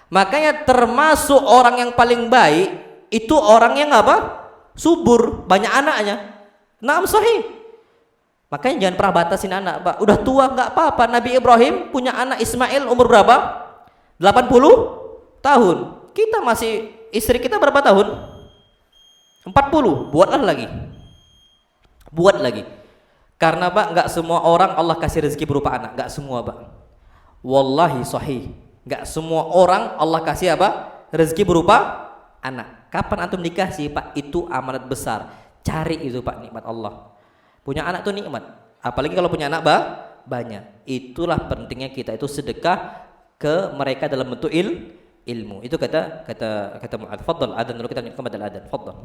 Makanya termasuk orang yang paling baik itu orang yang apa? Subur, banyak anaknya. Naam sahih. Makanya jangan pernah batasin anak Pak. Udah tua nggak apa-apa. Nabi Ibrahim punya anak Ismail umur berapa? 80 tahun. Kita masih, istri kita berapa tahun? 40. Buat lagi. Karena Pak nggak semua orang Allah kasih rezeki berupa anak, nggak semua Pak. Wallahi sahih, nggak semua orang Allah kasih apa? Rezeki berupa anak. Kapan antum dikasih Pak? Itu amanat besar. Cari itu Pak, nikmat Allah. Punya anak tuh nikmat. Apalagi kalau punya anak banyak. Itulah pentingnya kita itu sedekah ke mereka dalam bentuk ilmu. Itu kata Mu'adz. Fadhal adzan dulu, kita kembali adzan. Fadhal.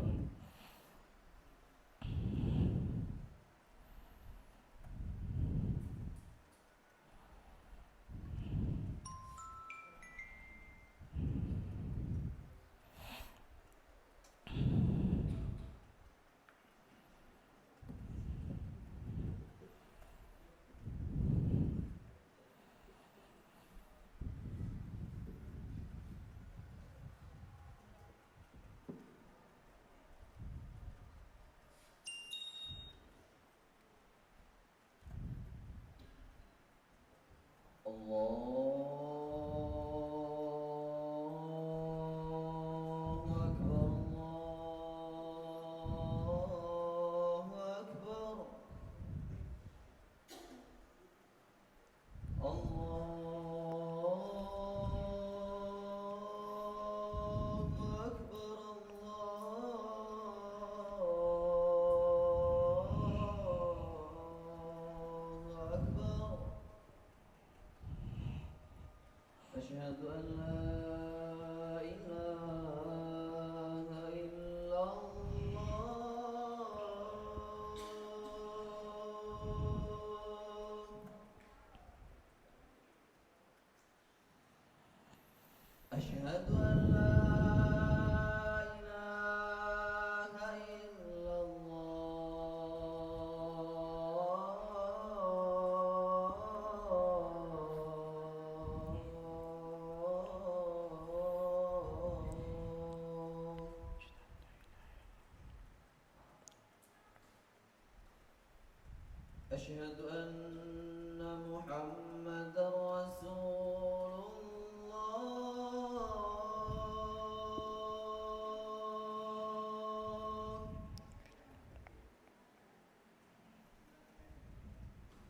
أشهد أن محمدا رسول الله.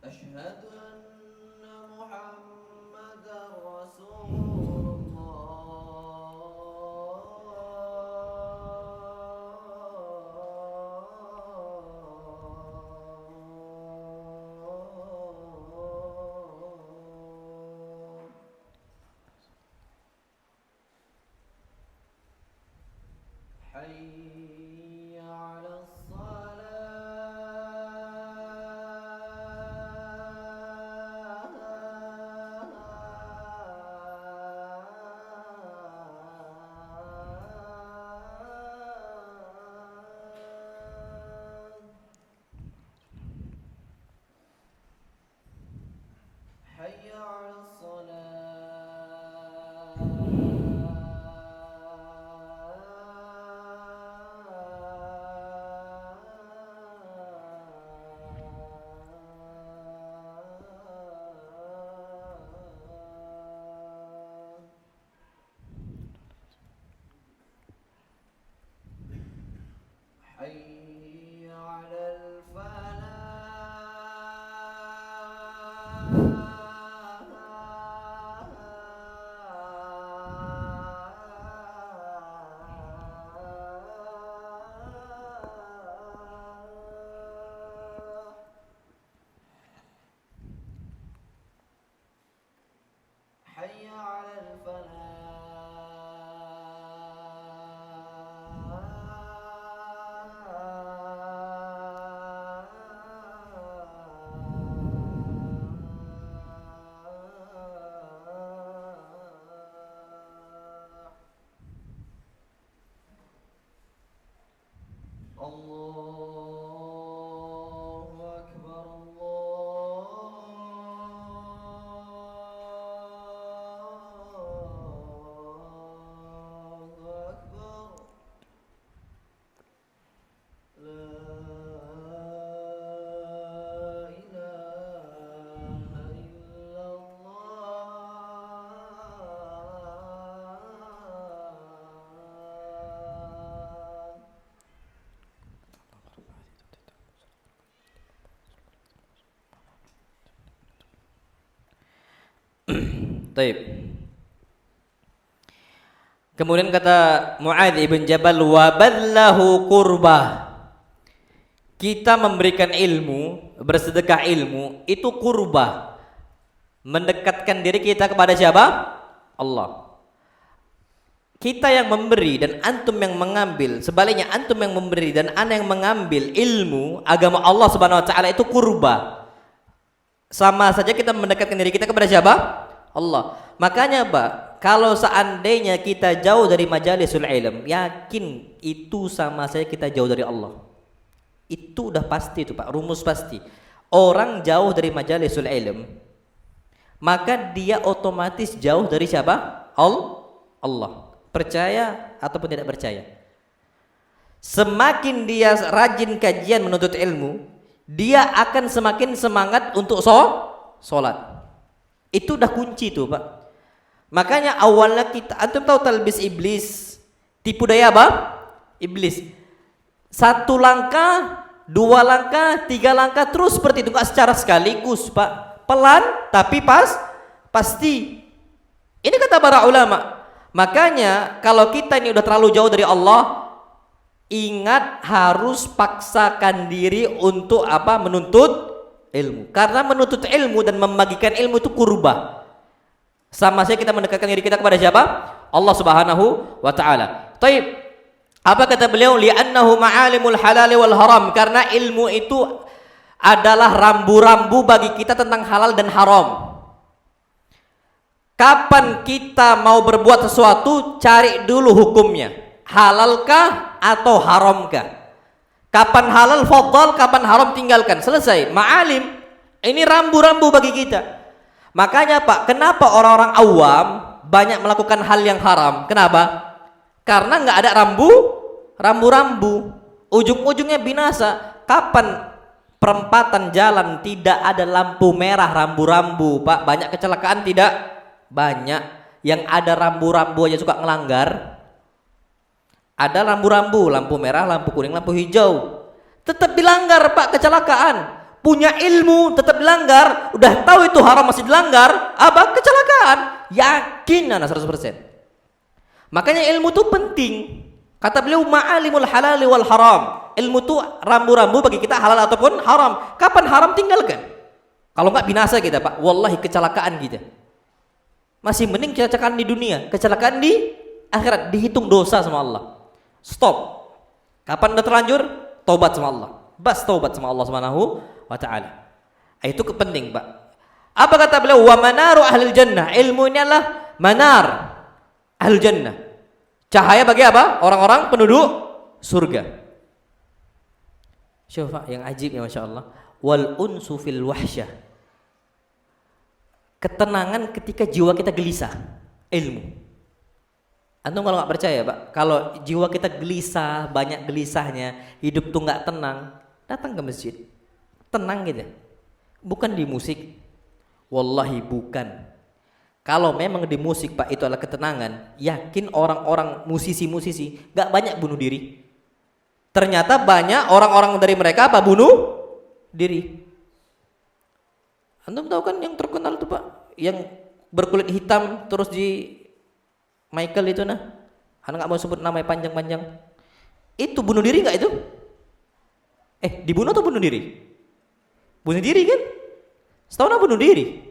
أشهد أن محمدا رسول حي على الصلاة. حي على الصلاة. حي على الفلاح. حي على الفلاح. الله أكبر الله أكبر. لا إله إلا الله. Taib. Kemudian kata Muadz ibn Jabal, wa badlahu qurbah. Kita memberikan ilmu, bersedekah ilmu itu qurbah. Mendekatkan diri kita kepada siapa? Allah. Kita yang memberi dan antum yang mengambil, sebaliknya antum yang memberi dan ana yang mengambil ilmu agama Allah Subhanahu wa taala itu qurbah. Sama saja kita mendekatkan diri kita kepada siapa? Allah. Makanya Pak, kalau seandainya kita jauh dari majalisul ilm, yakin itu sama saja kita jauh dari Allah. Itu udah pasti itu Pak, rumus pasti. Orang jauh dari majalisul ilm, maka dia otomatis jauh dari siapa? Allah. Percaya ataupun tidak percaya. Semakin dia rajin kajian menuntut ilmu, dia akan semakin semangat untuk sholat. Itu udah kunci tuh Pak. Makanya awalnya kita, antum tahu talbis iblis, tipu daya apa? Iblis. 1 langkah, 2 langkah, 3 langkah terus seperti itu, enggak secara sekaligus Pak. Pelan tapi pasti. Ini kata para ulama. Makanya kalau kita ini udah terlalu jauh dari Allah, ingat harus paksakan diri untuk apa? Menuntut ilmu. Karena menuntut ilmu dan membagikan ilmu itu qurbah. Sama saja kita mendekatkan diri kita kepada siapa? Allah Subhanahu wa taala. Taib. Apa kata beliau? Li'annahu ma'alimul halal wal haram, karena ilmu itu adalah rambu-rambu bagi kita tentang halal dan haram. Kapan kita mau berbuat sesuatu, cari dulu hukumnya. Halalkah atau haramkah? Kapan halal fadhal, kapan haram tinggalkan. Selesai. Ma'alim. Ini rambu-rambu bagi kita. Makanya Pak, kenapa orang-orang awam banyak melakukan hal yang haram? Kenapa? Karena nggak ada rambu-rambu. Ujung-ujungnya binasa. Kapan perempatan jalan tidak ada lampu merah rambu-rambu, Pak? Banyak kecelakaan tidak? Banyak. Yang ada rambu-rambu aja suka ngelanggar. Ada rambu-rambu, lampu merah, lampu kuning, lampu hijau. Tetap dilanggar, Pak, kecelakaan. Punya ilmu tetap dilanggar. Udah tahu itu haram masih dilanggar, apa? Kecelakaan. Yakin anak 100%. Makanya ilmu itu penting. Kata beliau ma'alimul halal wal haram. Ilmu itu rambu-rambu bagi kita halal ataupun haram. Kapan haram tinggalkan. Kalau enggak binasa kita, Pak. Wallahi kecelakaan kita. Masih mending kecelakaan di dunia, kecelakaan di akhirat dihitung dosa sama Allah. Stop. Kapan udah terlanjur? Taubat sama Allah. Bas taubat sama Allah Subhanahu wa taala. Itu penting, Pak. Apa kata beliau? Wa manaru ahlil jannah. Ilmu ini adalah manar ahlul jannah. Cahaya bagi apa? Orang-orang penduduk surga. Syufa yang ajib ya, Masya Allah. Wal unsu fil wahsyah. Ketenangan ketika jiwa kita gelisah. Ilmu. Antum kalau nggak percaya, Pak, kalau jiwa kita gelisah, banyak gelisahnya, hidup tuh nggak tenang, datang ke masjid, tenang gitu. Bukan di musik. Wallahi bukan. Kalau memang di musik, Pak, itu adalah ketenangan, yakin orang-orang musisi-musisi nggak banyak bunuh diri. Ternyata banyak orang-orang dari mereka apa? Bunuh diri. Antum tahu kan yang terkenal tuh, Pak, yang berkulit hitam terus di Michael itu nah, anak nggak mau sebut namanya panjang-panjang. Itu bunuh diri nggak itu? Dibunuh atau bunuh diri? Bunuh diri kan? Setahu bunuh diri.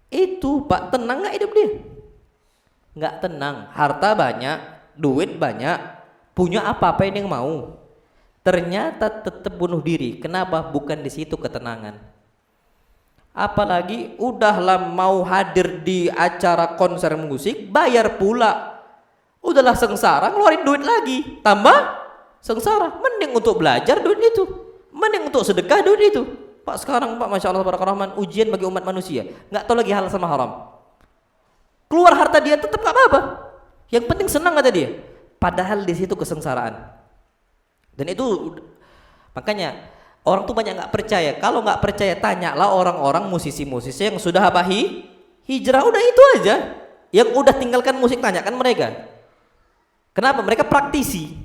Itu Pak, tenang nggak hidup dia? Nggak tenang. Harta banyak, duit banyak, punya apa-apa yang mau. Ternyata tetap bunuh diri. Kenapa? Bukan di situ ketenangan. Apalagi udahlah mau hadir di acara konser musik, bayar pula. Udahlah sengsara, ngeluarin duit lagi, tambah sengsara. Mending untuk belajar duit itu, mending untuk sedekah duit itu. Pak, sekarang Pak, Masya Allah tabarakallah, ujian bagi umat manusia, nggak tahu lagi halal sama haram. Keluar harta dia tetap nggak apa-apa, yang penting senang kata dia. Padahal di situ kesengsaraan. Dan itu makanya orang tuh banyak nggak percaya. Kalau nggak percaya, tanyalah orang-orang musisi-musisi yang sudah apa? Hijrah. Udah itu aja. Yang udah tinggalkan musik, tanyakan mereka. Kenapa? Mereka praktisi.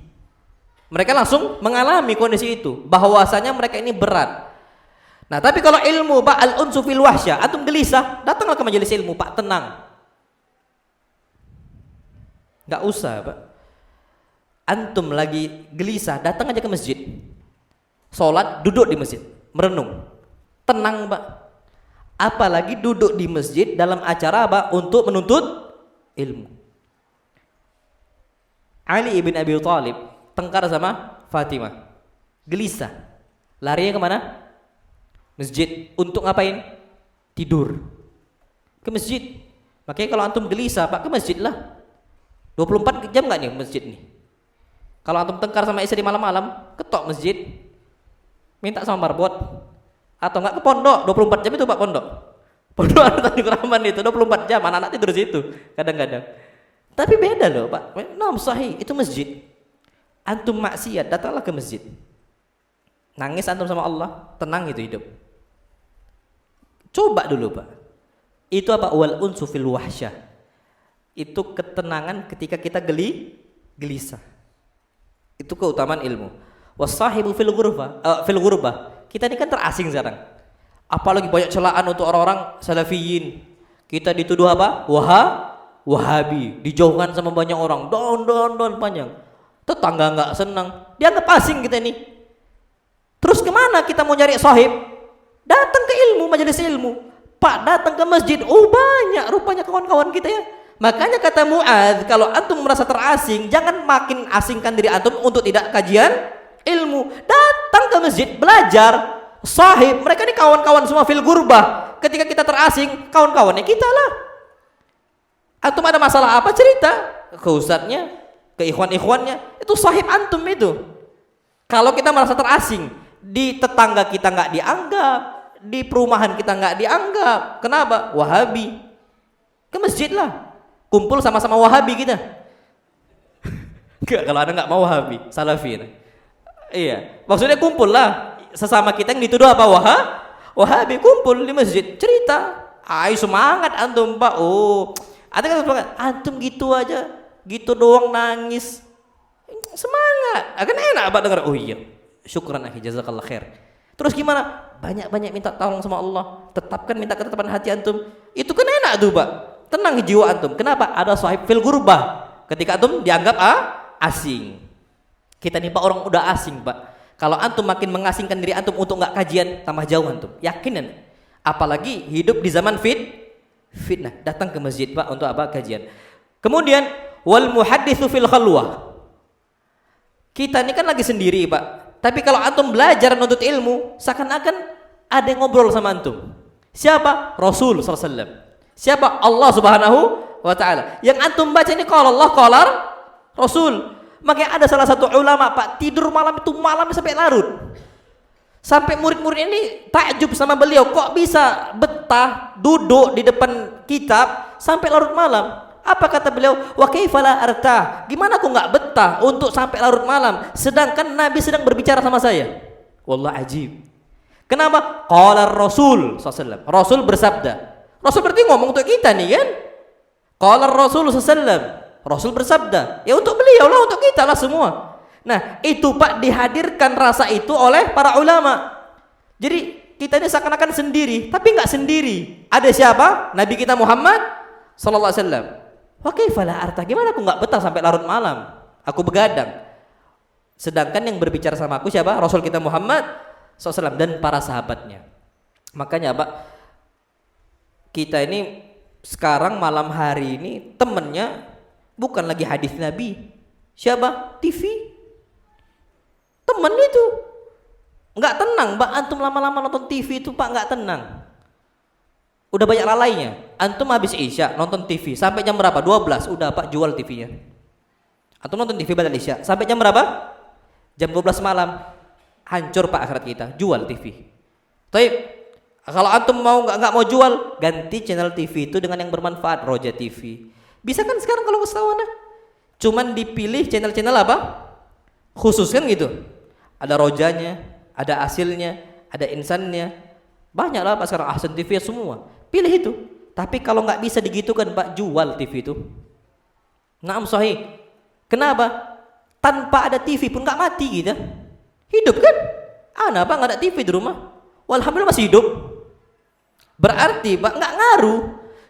Mereka langsung mengalami kondisi itu. Bahwasanya mereka ini berat. Nah, tapi kalau ilmu, Pak, al-unsu fil wahsyah, antum gelisah, datanglah ke majelis ilmu, Pak, tenang. Nggak usah, Pak. Antum lagi gelisah, datang aja ke masjid. Sholat, duduk di masjid, merenung, tenang, Pak. Apalagi duduk di masjid dalam acara apa? Untuk menuntut ilmu. Ali ibn Abi Thalib tengkar sama Fatimah, gelisah, larinya kemana? Masjid. Untuk ngapain? Tidur. Ke masjid. Makanya kalau antum gelisah, Pak, ke masjid lah. 24 jam nggak nih masjid nih? Kalau antum tengkar sama istri malam-malam, ketok masjid, minta sama marbot, atau enggak ke pondok. 24 jam itu, Pak, pondok. Pondok Tanjung Rahman itu 24 jam, anak-anak tidur situ kadang-kadang. Tapi beda loh, Pak. Nam sahih, itu masjid. Antum maksiat, datanglah ke masjid. Nangis antum sama Allah, tenang itu hidup. Coba dulu, Pak. Itu apa? Wal unsu fil wahsyah. Itu ketenangan ketika kita gelisah. Itu keutamaan ilmu. Wasahibu fil ghurbah. Kita ini kan terasing sekarang. Apalagi banyak celaan untuk orang-orang salafiyin. Kita dituduh apa? Wahabi. Dijauhkan sama banyak orang. Don panjang. Tetangga nggak senang. Dianggap asing kita ini. Terus kemana kita mau nyari sahib? Datang ke ilmu, majelis ilmu. Pak datang ke masjid, oh banyak rupanya kawan-kawan kita ya. Makanya kata Muadz, kalau antum merasa terasing, jangan makin asingkan diri antum untuk tidak kajian ilmu. Datang ke masjid, belajar, sahib. Mereka ini kawan-kawan semua fil gurbah. Ketika kita terasing, kawan-kawannya kita lah. Antum ada masalah apa, cerita ke ustadznya, ke ikhwan-ikhwannya. Itu sahib antum itu. Kalau kita merasa terasing, di tetangga kita nggak dianggap, di perumahan kita nggak dianggap. Kenapa? Wahabi. Ke masjid lah, kumpul sama-sama Wahabi kita. Enggak, kalau Anda nggak mau Wahabi, Salafi. Iya, maksudnya kumpul lah sesama kita yang dituduh apa? Wahabi, kumpul di masjid, cerita. Ayo semangat antum, Pak. Oh, ada kan semangat. Antum gitu aja, gitu doang nangis. Semangat. Akan enak Pak dengar. Oh iya, syukran akhi, jazakallah khair. Terus gimana? Banyak-banyak minta tolong sama Allah. Tetapkan minta ketetapan hati antum. Itu kan enak tuh, Pak. Tenang jiwa antum. Kenapa? Ada sahib fil gurbah. Ketika antum dianggap asing. Kita nih Pak orang udah asing, Pak. Kalau antum makin mengasingkan diri antum untuk nggak kajian, tambah jauh antum. Yakinan. Apalagi hidup di zaman fitnah. Datang ke masjid, Pak, untuk apa? Kajian. Kemudian wal muhadditsu fil khalwah. Kita ini kan lagi sendiri, Pak. Tapi kalau antum belajar menuntut ilmu, seakan-akan ada yang ngobrol sama antum. Siapa? Rasul SAW. Siapa? Allah Subhanahu wa Ta'ala. Yang antum baca ini qala Allah, qala Rasul. Makanya ada salah satu ulama, Pak, tidur malam itu malam sampai larut. Sampai murid-murid ini takjub sama beliau, kok bisa betah duduk di depan kitab sampai larut malam. Apa kata beliau? Wa kaifa la artah? Gimana aku nggak betah untuk sampai larut malam sedangkan Nabi sedang berbicara sama saya? Wallah ajib. Kenapa? Qala Rasul sallallahu Rasul bersabda. Rasul berarti ngomong untuk kita nih kan? Qala Rasul sallallahu Rasul bersabda. Ya untuk beliau lah, untuk kita lah semua. Nah, itu Pak dihadirkan rasa itu oleh para ulama. Jadi kita ini seakan-akan sendiri, tapi nggak sendiri. Ada siapa? Nabi kita Muhammad sallallahu alaihi wasallam. Wa kaifa la arta? Gimana aku nggak betah sampai larut malam? Aku begadang. Sedangkan yang berbicara sama aku siapa? Rasul kita Muhammad SAW dan para sahabatnya. Makanya Pak, kita ini sekarang malam hari ini temennya bukan lagi hadis Nabi. Siapa? TV. Temen itu. Nggak tenang, Pak. Antum lama-lama nonton TV itu Pak nggak tenang. Udah banyak lalainya. Antum habis Isya nonton TV sampai jam berapa? 12. Udah Pak jual TV-nya. Antum nonton TV badal Isya sampai jam berapa? Jam 12 malam. Hancur Pak akhirat kita. Jual TV. Tapi kalau antum nggak mau jual, ganti channel TV itu dengan yang bermanfaat. Roja TV. Bisa kan sekarang kalau ketahuan? Cuman dipilih channel-channel apa? Khusus kan gitu. Ada rojanya, ada asilnya, ada insannya. Banyak lah Pak sekarang Ahsan TV semua. Pilih itu. Tapi kalau nggak bisa digitukan Pak, jual TV itu. Naam sahih. Kenapa? Tanpa ada TV pun nggak mati kita. Hidup kan? Ana Pak nggak ada TV di rumah. Walhamdulillah masih hidup. Berarti Pak nggak ngaruh.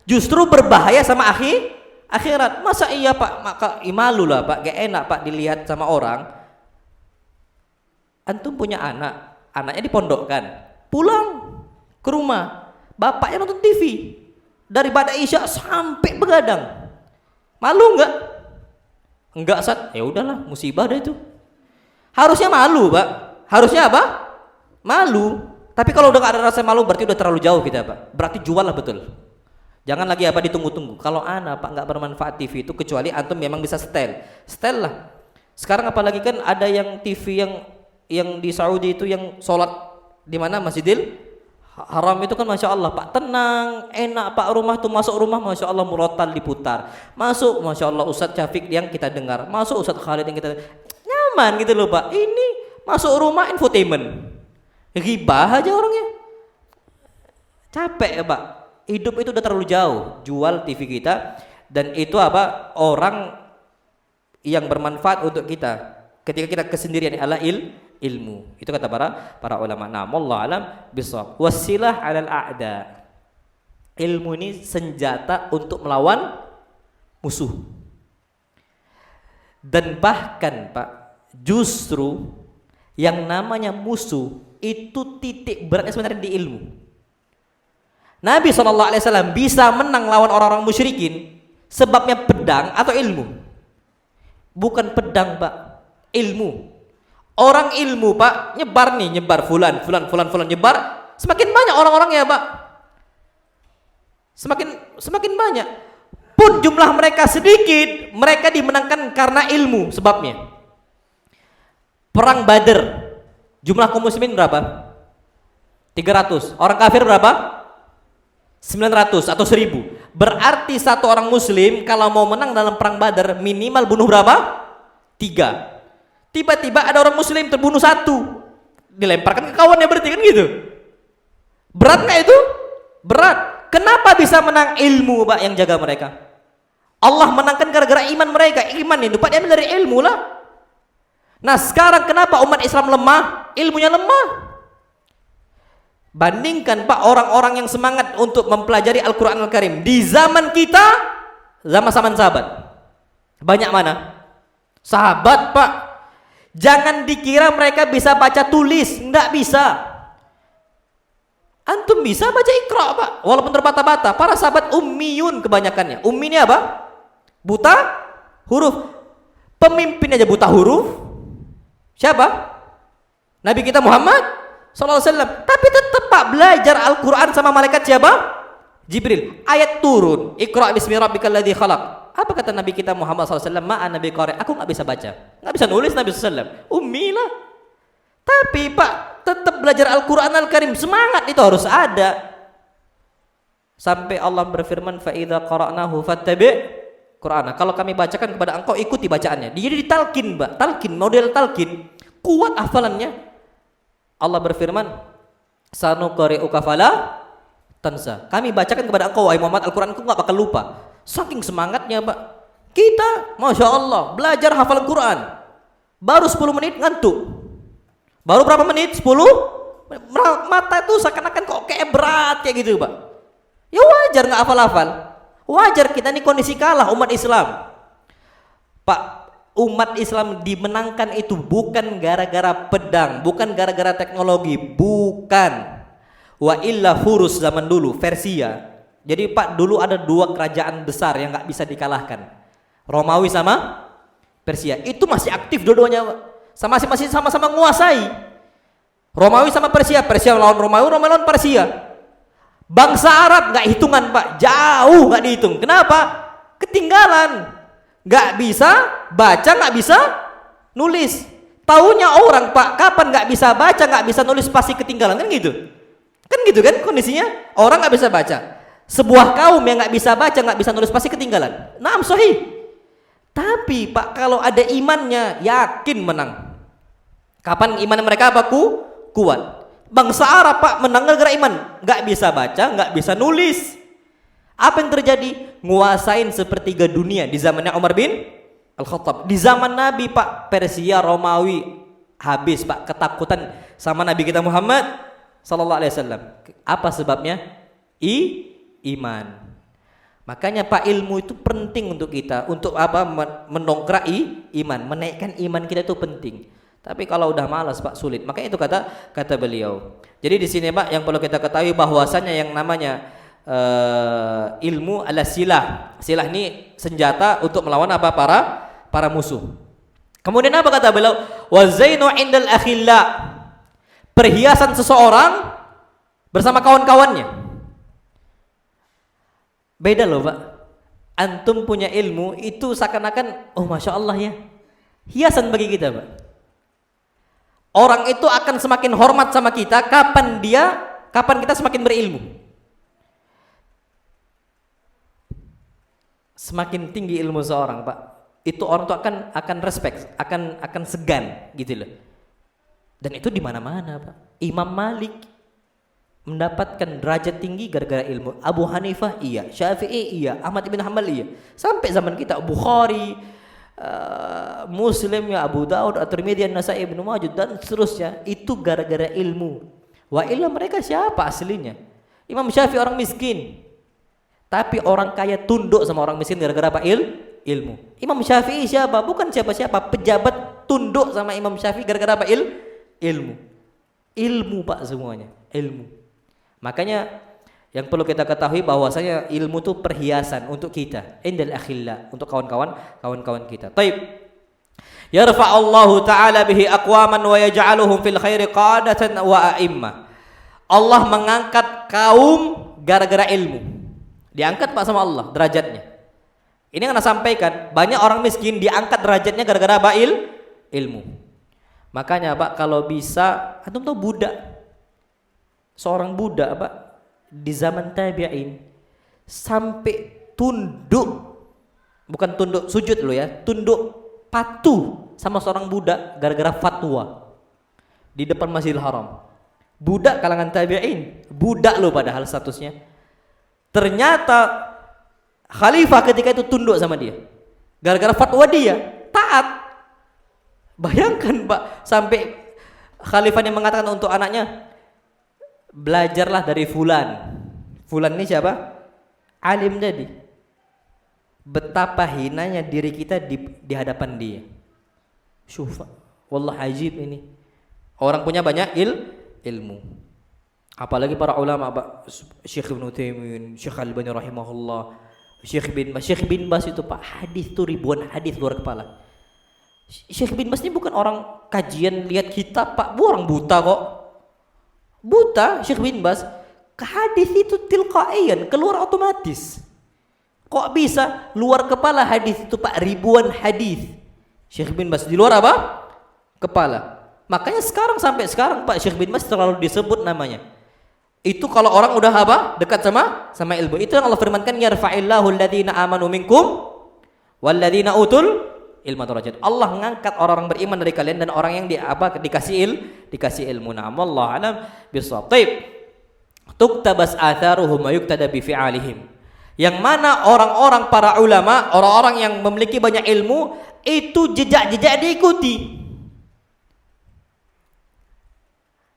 Justru berbahaya sama akhirat. Masa iya Pak? Maka malu lah Pak. Gak enak Pak dilihat sama orang. Antum punya anak, anaknya dipondokkan, pulang ke rumah, bapaknya nonton TV dari badai Isya sampai begadang. Malu nggak? Enggak Sat. Ya udahlah, musibah dah itu. Harusnya malu, Pak. Harusnya apa? Malu. Tapi kalau udah gak ada rasa malu berarti udah terlalu jauh kita, Pak. Berarti jual lah betul. Jangan lagi apa ditunggu-tunggu. Kalau anak Pak nggak bermanfaat TV itu kecuali antum memang bisa setel lah. Sekarang apalagi kan ada yang TV yang di Saudi itu yang sholat di mana Masjidil Haram itu kan Masya Allah Pak, tenang, enak Pak, rumah tuh masuk rumah Masya Allah murotal diputar, masuk Masya Allah Ustadz Syafiq yang kita dengar, masuk Ustadz Khalid yang kita nyaman gitu loh Pak. Ini masuk rumah infotainment, ghibah aja orangnya, capek ya Pak. Hidup itu udah terlalu jauh, jual TV kita. Dan itu apa, orang yang bermanfaat untuk kita ketika kita kesendirian adalah ilmu. Itu kata para ulama. Nah, wallahu alam bisawab. Wasilah 'alal a'da. Ilmu ini senjata untuk melawan musuh. Dan bahkan Pak, justru yang namanya musuh itu titik beratnya sebenarnya di ilmu. Nabi SAW bisa menang lawan orang-orang musyrikin sebabnya pedang atau ilmu? Bukan pedang, Pak, ilmu. Orang ilmu, Pak, nyebar fulan nyebar, semakin banyak orang-orangnya, Pak. Semakin banyak. Pun jumlah mereka sedikit, mereka dimenangkan karena ilmu sebabnya. Perang Badar, jumlah kaum muslimin berapa? 300. Orang kafir berapa? 900 atau 1000. Berarti satu orang muslim kalau mau menang dalam perang Badar minimal bunuh berapa? 3. Tiba-tiba ada orang muslim terbunuh 1, dilemparkan ke kawannya, berarti kan gitu. Berat nggak itu? Berat. Kenapa bisa menang? Ilmu, Pak, yang jaga mereka. Allah menangkan gara-gara iman mereka. Iman itu Pak diambil dari ilmu lah. Nah sekarang kenapa umat Islam lemah? Ilmunya lemah. Bandingkan, Pak, orang-orang yang semangat untuk mempelajari Al-Quran Al-Karim di zaman kita, zaman sahabat, banyak mana? Sahabat, Pak. Jangan dikira mereka bisa baca tulis, enggak bisa. Antum bisa baca Iqra, Pak, walaupun terbata-bata. Para sahabat ummiyun kebanyakannya. Ummi ini apa? Buta huruf. Pemimpin aja buta huruf. Siapa? Nabi kita Muhammad SAW. Tapi tetap, Pak, belajar Al-Quran sama malaikat siapa? Jibril. Ayat turun, Iqra bismi rabbikal ladzi khalaq. Apa kata Nabi kita Muhammad SAW? Ma'an Nabi Qari. Aku nggak bisa baca, nggak bisa nulis. Nabi SAW ummi lah. Tapi, Pak, tetap belajar Al-Quran Al-Karim. Semangat itu harus ada. Sampai Allah berfirman, fa idza qara'nahu fattabi' Qur'ana. Kalau kami bacakan kepada engkau, ikuti bacaannya. Dia ditalkin, Pak. Talkin, model talkin. Kuat hafalannya. Allah berfirman, sanuqri'uka fala tansa. Kami bacakan kepada engkau, wahai Muhammad, Al-Quran, engkau nggak bakal lupa. Saking semangatnya, Pak. Kita, Masya Allah, belajar hafal Quran baru 10 menit ngantuk. Baru berapa menit? 10? Mata itu seakan-akan kok kayak berat kayak gitu, Pak. Ya wajar nggak hafal-hafal. Wajar, kita ini kondisi kalah umat Islam. Pak, umat Islam dimenangkan itu bukan gara-gara pedang, bukan gara-gara teknologi, bukan. Wa illa Furus zaman dulu, Persia. Jadi, Pak, dulu ada 2 kerajaan besar yang nggak bisa dikalahkan, Romawi sama Persia. Itu masih aktif dua-duanya, Pak. Masih sama-sama menguasai. Romawi sama Persia, Persia lawan Romawi, Romawi lawan Persia. Bangsa Arab nggak hitungan, Pak, jauh nggak dihitung. Kenapa? Ketinggalan, nggak bisa baca, nggak bisa nulis. Taunya orang, Pak, kapan nggak bisa baca, nggak bisa nulis, pasti ketinggalan, kan gitu? Kan gitu kan kondisinya? Orang nggak bisa baca. Sebuah kaum yang nggak bisa baca, nggak bisa nulis, pasti ketinggalan. Naam, sahih. Tapi, Pak, kalau ada imannya, yakin menang. Kapan iman mereka apa? Kuat. Bangsa Arab, Pak, menang gara-gara iman. Nggak bisa baca, nggak bisa nulis. Apa yang terjadi? Nguasain sepertiga dunia di zamannya Umar bin Al-Khattab. Di zaman Nabi, Pak, Persia, Romawi habis, Pak, ketakutan sama Nabi kita Muhammad Sallallahu Alaihi Wasallam. Apa sebabnya? Iman. Makanya, Pak, ilmu itu penting untuk kita. Untuk apa? Mendongkrak iman, menaikkan iman kita itu penting. Tapi kalau udah malas, Pak, sulit. Makanya itu kata beliau. Jadi di sini, Pak, yang perlu kita ketahui bahwasanya yang namanya ilmu adalah silah. Silah ini senjata untuk melawan apa? Para musuh. Kemudian apa kata beliau? Wa zainu indal akhilla. Perhiasan seseorang bersama kawan-kawannya. Beda loh, Pak. Antum punya ilmu itu seakan-akan, oh, Masya Allah ya, hiasan bagi kita, Pak. Orang itu akan semakin hormat sama kita kapan kita semakin berilmu. Semakin tinggi ilmu seorang, Pak, itu orang tuh akan respect, akan segan gitu loh. Dan itu di mana-mana, Pak. Imam Malik mendapatkan derajat tinggi gara-gara ilmu. Abu Hanifah iya, Syafi'i iya, Ahmad bin Hanbal iya. Sampai zaman kita Bukhari, Muslim, ya, Abu Daud, At-Tirmidzi, An-Nasa'i, Ibnu Majah dan seterusnya, itu gara-gara ilmu. Wa illa mereka siapa aslinya? Imam Syafi'i orang miskin, tapi orang kaya tunduk sama orang miskin gara-gara apa? Ilmu. Imam Syafi'i siapa? Bukan siapa-siapa, pejabat tunduk sama Imam Syafi'i gara-gara apa? Ilmu. Ilmu, Pak, semuanya ilmu. Makanya Yang perlu kita ketahui bahwasanya ilmu itu perhiasan untuk kita, indal akhilla, untuk kawan-kawan kita. Taib. Yarfa'allahu ta'ala bihi aqwaman wa yaj'aluhum fil khairi qadatan wa a'immah. Allah mengangkat kaum gara-gara ilmu. Diangkat Pak sama Allah derajatnya. Ini yang Anda sampaikan, banyak orang miskin diangkat derajatnya gara-gara apa? Ilmu. Makanya Pak, kalau bisa, antum tahu budak. Seorang budak Pak di zaman tabi'in sampai tunduk, bukan tunduk sujud lo ya, tunduk patuh sama seorang budak gara-gara fatwa di depan Masjidil Haram. Budak kalangan tabi'in, budak lo padahal statusnya. Ternyata khalifah ketika itu tunduk sama dia gara-gara fatwa dia, taat. Bayangkan Pak, sampai khalifahnya mengatakan untuk anaknya, belajarlah dari fulan. Fulan ini siapa? Alim jadi. Betapa hinanya diri kita di hadapan dia. Syufa, wallah ajib ini. Orang punya banyak ilmu. Apalagi para ulama, Pak. Syekh Ibnu Taimin, Syekh Al-Albani rahimahullah, Syekh bin Bas itu Pak, hadis tuh ribuan hadis luar kepala. Syekh bin Bas ini bukan orang kajian lihat kitab Pak, orang buta kok. Buta Syekh bin Bas, hadis itu tilqaian, keluar otomatis. Kok bisa luar kepala hadis itu Pak, ribuan hadis. Syekh bin Bas di luar apa? Kepala. Makanya sampai sekarang Pak, Syekh bin Bas terlalu disebut namanya. Itu kalau orang udah apa? Dekat sama ilmu. Itu yang Allah firmankan, yarfa'illahu alladhina amanu minkum walladhina utul ilma darajat. Allah mengangkat orang-orang beriman dari kalian dan orang yang dikasih ilmu. Wallahu alam bissawab. Taib. Tuktabas atharuhum wa yuktada bi fi'alihim. Yang mana orang-orang para ulama, orang-orang yang memiliki banyak ilmu, itu jejak-jejak diikuti.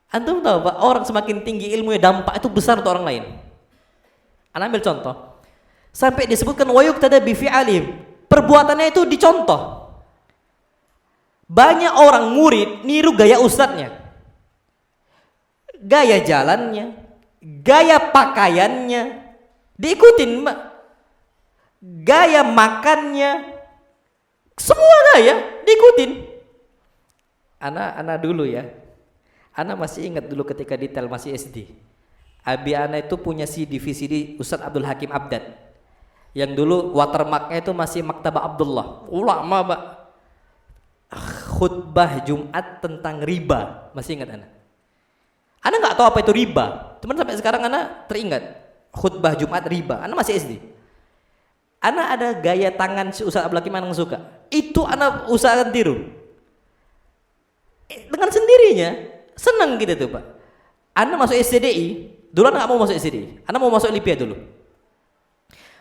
Antum tahu Pak, orang semakin tinggi ilmunya dampak itu besar untuk orang lain. Anda ambil contoh. Sampai disebutkan wa yuktada bi fi'alihim. Perbuatannya itu dicontoh. Banyak orang murid niru gaya ustadznya, gaya jalannya, gaya pakaiannya, diikutin Mbak. Gaya makannya, semua gaya diikutin. Ana dulu ya. Ana masih ingat dulu ketika detail masih SD. Abi Ana itu punya CD Ustadz Abdul Hakim Abdad. Yang dulu watermarknya itu masih Maktabah Abdullah. Ulama Pak. Khutbah Jumat tentang riba. Masih ingat Ana? Ana nggak tahu apa itu riba. Cuman sampai sekarang Ana teringat. Khutbah Jumat riba. Ana masih SD. Ana ada gaya tangan si Ustadz Abdul Hakim yang suka. Itu Ana usahakan tiru. Dengan sendirinya. Senang gitu tuh Pak. Ana masuk SCDI. Dulu Ana nggak mau masuk SCDI. Ana mau masuk Lipia dulu.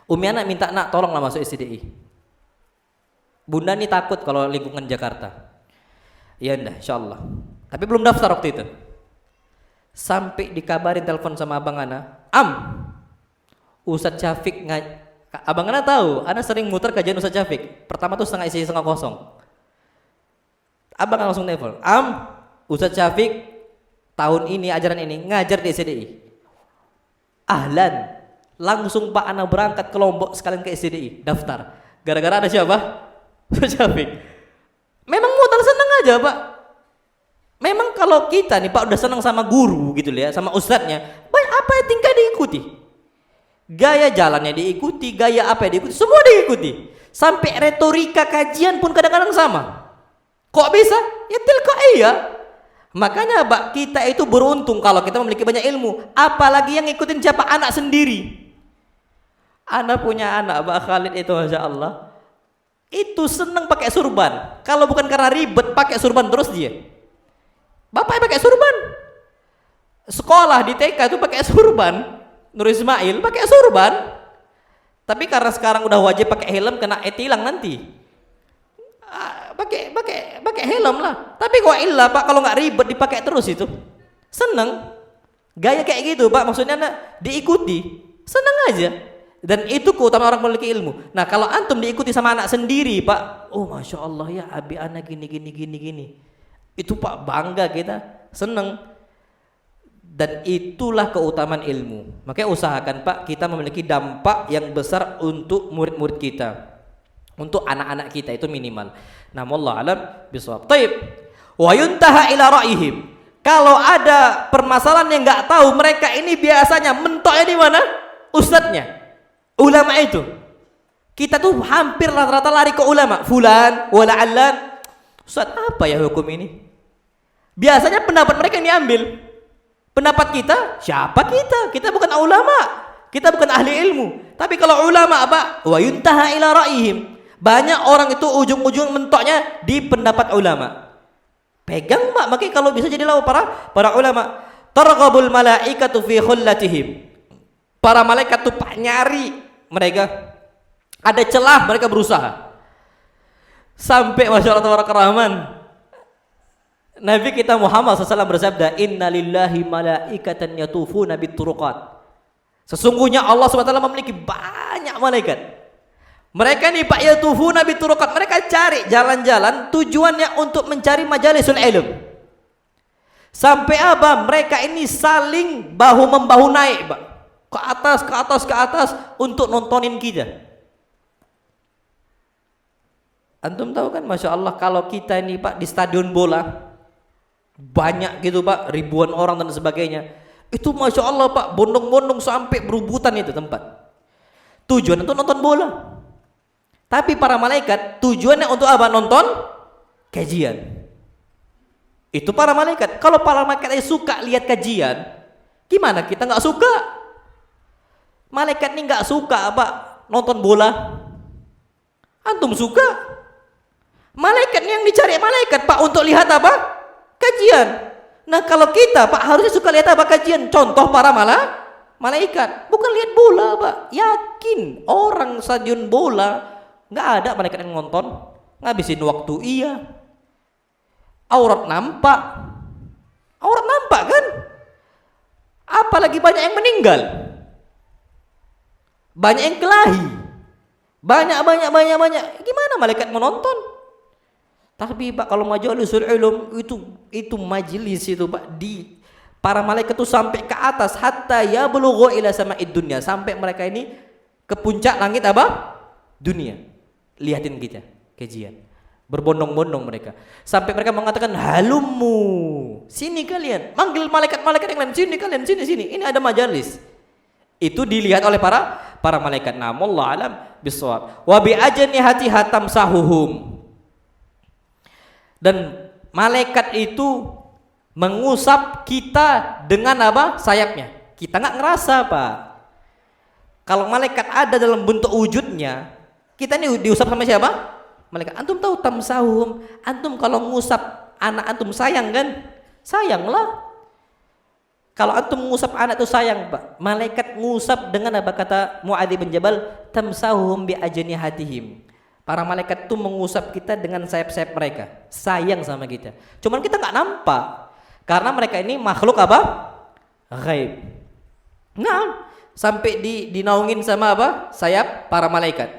Umi Ana minta, nak tolonglah masuk SCDI. Bunda ini takut kalau lingkungan Jakarta. Ya indah, insyaallah. Tapi belum daftar waktu itu. Sampai dikabarin telepon sama abang Ana, Ustadz Syafiq abang Ana tahu, Ana sering muter kajian Ustadz Syafiq. Pertama tuh setengah isi setengah kosong. Abang Ana langsung telepon, Ustadz Syafiq tahun ini ajaran ini ngajar di SCDI. Ahlan. Langsung Pak Ana berangkat ke Lombok sekalian ke SCDI daftar. Gara-gara ada siapa? Ustadz Syafiq. Memang modal senang aja Pak. Memang kalau kita nih Pak udah senang sama guru gitu ya, sama ustadznya, apa yang tingkah diikuti. Gaya jalannya diikuti, gaya apa yang diikuti, semua diikuti. Sampai retorika kajian pun kadang-kadang sama. Kok bisa? Ya tilqaiyah. Makanya Pak, kita itu beruntung kalau kita memiliki banyak ilmu. Apalagi yang ngikutin siapa? Anak sendiri. Anak punya anak Pak Khalid itu Masya Allah. Itu seneng pakai surban. Kalau bukan karena ribet pakai surban terus dia. Bapaknya pakai surban. Sekolah di TK itu pakai surban. Nur Ismail pakai surban. Tapi karena sekarang udah wajib pakai helm kena etilang nanti. Pakai helm lah. Tapi kok ilah Pak kalau nggak ribet dipakai terus itu. Seneng. Gaya kayak gitu Pak, maksudnya diikuti. Seneng aja. Dan itu keutamaan orang memiliki ilmu. Nah kalau antum diikuti sama anak sendiri Pak, oh Masya Allah ya abi anak gini. Itu Pak bangga kita, seneng. Dan itulah keutamaan ilmu. Makanya usahakan Pak, kita memiliki dampak yang besar untuk murid-murid kita, untuk anak-anak kita, itu minimal. Nah, wallahu alam bisawab. Taib. Wa yuntaha ila ra'ihim. Kalau ada permasalahan yang nggak tahu, mereka ini biasanya mentoknya di mana? Ustadznya, ulama itu. Kita tuh hampir rata-rata lari ke ulama. Fulan, wala'allan. Ustadz, apa ya hukum ini? Biasanya pendapat mereka yang diambil. Pendapat kita, siapa kita? Kita bukan ulama, kita bukan ahli ilmu. Tapi kalau ulama apa? Wa yuntaha ila ra'ihim. Banyak orang itu ujung-ujung mentoknya di pendapat ulama. Pegang Pak, makanya kalau bisa jadilah para ulama. Targhabul malaikatu fi khullatihim. Para malaikat tuh Pak nyari mereka. Ada celah mereka berusaha. Sampai Masya Allah tabarakallah rahman, Nabi kita Muhammad SAW bersabda, Inna lillahi malaikatan yatufuna bituruqat. Sesungguhnya Allah SWT memiliki banyak malaikat. Mereka nih Pak yatufuna bituruqat. Mereka cari jalan-jalan tujuannya untuk mencari majalisul ilm. Sampai apa? Mereka ini saling bahu-membahu naik Pak. Ke atas, ke atas, ke atas untuk nontonin kita. Antum tahu kan Masya Allah, kalau kita ini Pak di stadion bola banyak gitu Pak, ribuan orang dan sebagainya, itu Masya Allah Pak, bondong-bondong sampai berebutan itu tempat. Tujuan untuk nonton bola. Tapi para malaikat tujuannya untuk apa? Nonton kajian. Itu para malaikat. Kalau para malaikat suka lihat kajian, gimana kita nggak suka? Malaikat ini nggak suka Pak nonton bola. Antum suka? Malaikat yang dicari malaikat Pak untuk lihat apa? Kajian. Nah kalau kita Pak harusnya suka lihat apa? Kajian. Contoh para malaikat, bukan lihat bola Pak. Yakin orang stadion bola nggak ada malaikat yang nonton, ngabisin waktu iya. Aurat nampak kan? Apalagi banyak yang meninggal, banyak yang kelahi, banyak. Gimana malaikat menonton? Tapi Pak kalau majlisul ilm itu majelis itu Pak, di para malaikat itu sampai ke atas, hatta ya belughu ila sama'id dunya, sampai mereka ini ke puncak langit apa? Dunia. Lihatin kita kajian. Berbondong-bondong mereka. Sampai mereka mengatakan halummu, sini kalian. Manggil malaikat-malaikat yang lain, sini kalian, sini. Ini ada majelis. Itu dilihat oleh para malaikat. Nah, wallahu alam bisawab. Wa bi ajnihati hatam sahuhum. Dan malaikat itu mengusap kita dengan apa? Sayapnya. Kita nggak ngerasa Pak. Kalau malaikat ada dalam bentuk wujudnya, kita ini diusap sama siapa? Malaikat. Antum tahu tamsahum? Antum kalau ngusap anak antum sayang kan? Sayanglah. Kalau antum ngusap anak itu sayang Pak. Malaikat ngusap dengan apa? Kata Mu'adz bin Jabal, tamsahum bi ajnihatihim. Para malaikat itu mengusap kita dengan sayap-sayap mereka, sayang sama kita. Cuman kita nggak nampak, karena mereka ini makhluk apa? Ghaib. Nah, sampai dinaungin sama apa? Sayap para malaikat.